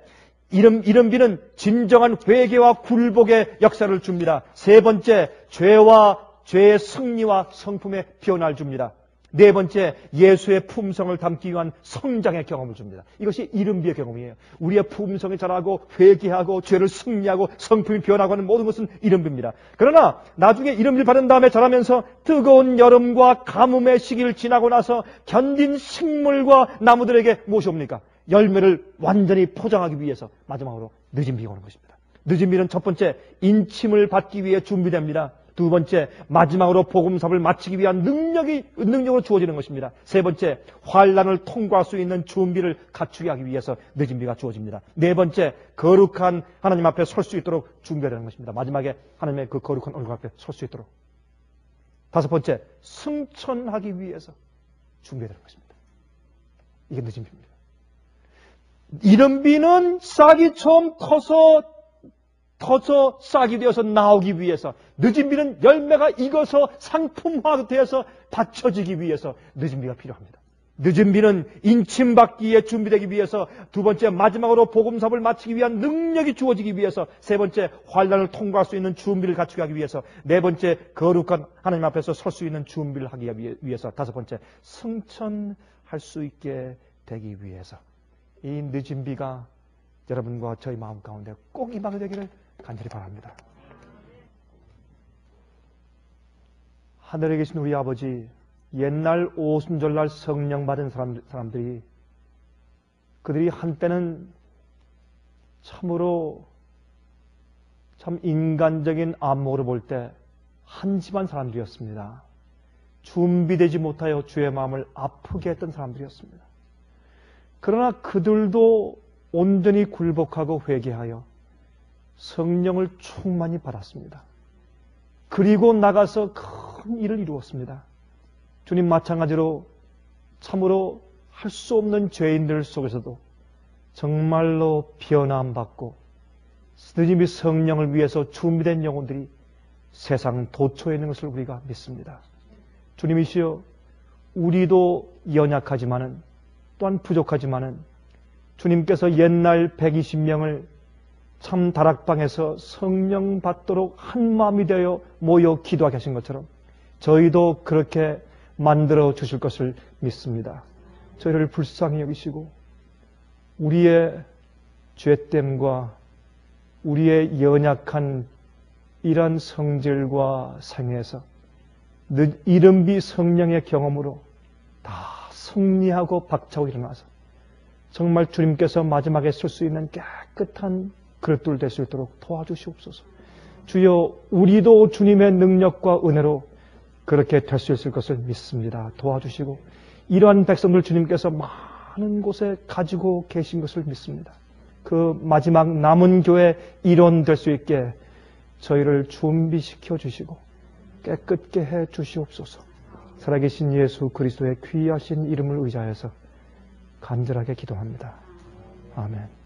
이른비는 진정한 회개와 굴복의 역사를 줍니다. 세 번째, 죄의 승리와 성품의 변화를 줍니다. 네 번째, 예수의 품성을 담기 위한 성장의 경험을 줍니다. 이것이 이른비의 경험이에요. 우리의 품성이 자라고 회개하고 죄를 승리하고 성품이 변하고 하는 모든 것은 이른비입니다. 그러나 나중에 이른비를 받은 다음에 자라면서 뜨거운 여름과 가뭄의 시기를 지나고 나서 견딘 식물과 나무들에게 무엇이 옵니까? 열매를 완전히 포장하기 위해서 마지막으로 늦은 비가 오는 것입니다. 늦은 비는 첫 번째, 인침을 받기 위해 준비됩니다. 두 번째, 마지막으로 복음사업을 마치기 위한 능력으로 주어지는 것입니다. 세 번째, 환난을 통과할 수 있는 준비를 갖추게 하기 위해서 늦은 비가 주어집니다. 네 번째, 거룩한 하나님 앞에 설 수 있도록 준비하는 것입니다. 마지막에 하나님의 그 거룩한 얼굴 앞에 설 수 있도록. 다섯 번째, 승천하기 위해서 준비하는 것입니다. 이게 늦은 비입니다. 이른 비는 싹이 처음 커서 싹이 되어서 나오기 위해서, 늦은 비는 열매가 익어서 상품화되어서 받쳐지기 위해서 늦은 비가 필요합니다. 늦은 비는 인침받기에 준비되기 위해서, 두 번째, 마지막으로 복음사업을 마치기 위한 능력이 주어지기 위해서, 세 번째, 환난을 통과할 수 있는 준비를 갖추게 하기 위해서, 네 번째, 거룩한 하나님 앞에서 설 수 있는 준비를 하기 위해서, 다섯 번째, 승천할 수 있게 되기 위해서. 이 늦은 비가 여러분과 저희 마음 가운데 꼭 임하게 되기를 간절히 바랍니다. 하늘에 계신 우리 아버지, 옛날 오순절날 성령 받은 사람들이, 그들이 한때는 참으로 참 인간적인 안목으로 볼 때 한심한 사람들이었습니다. 준비되지 못하여 주의 마음을 아프게 했던 사람들이었습니다. 그러나 그들도 온전히 굴복하고 회개하여 성령을 충만히 받았습니다. 그리고 나가서 큰 일을 이루었습니다. 주님, 마찬가지로 참으로 할 수 없는 죄인들 속에서도 정말로 변화받고 스님이 성령을 위해서 준비된 영혼들이 세상 도처에 있는 것을 우리가 믿습니다. 주님이시여, 우리도 연약하지만은 또한 부족하지만은 주님께서 옛날 120명을 참 다락방에서 성령 받도록 한 마음이 되어 모여 기도하게 하신 것처럼 저희도 그렇게 만들어 주실 것을 믿습니다. 저희를 불쌍히 여기시고 우리의 죄됨과 우리의 연약한 이러한 성질과 생애에서 이른비 성령의 경험으로 다 승리하고 박차고 일어나서 정말 주님께서 마지막에 설 수 있는 깨끗한 그릇들 될 수 있도록 도와주시옵소서. 주여, 우리도 주님의 능력과 은혜로 그렇게 될 수 있을 것을 믿습니다. 도와주시고 이러한 백성들 주님께서 많은 곳에 가지고 계신 것을 믿습니다. 그 마지막 남은 교회 일원 될 수 있게 저희를 준비시켜 주시고 깨끗게 해 주시옵소서. 살아계신 예수 그리스도의 귀하신 이름을 의지하여서 간절하게 기도합니다. 아멘.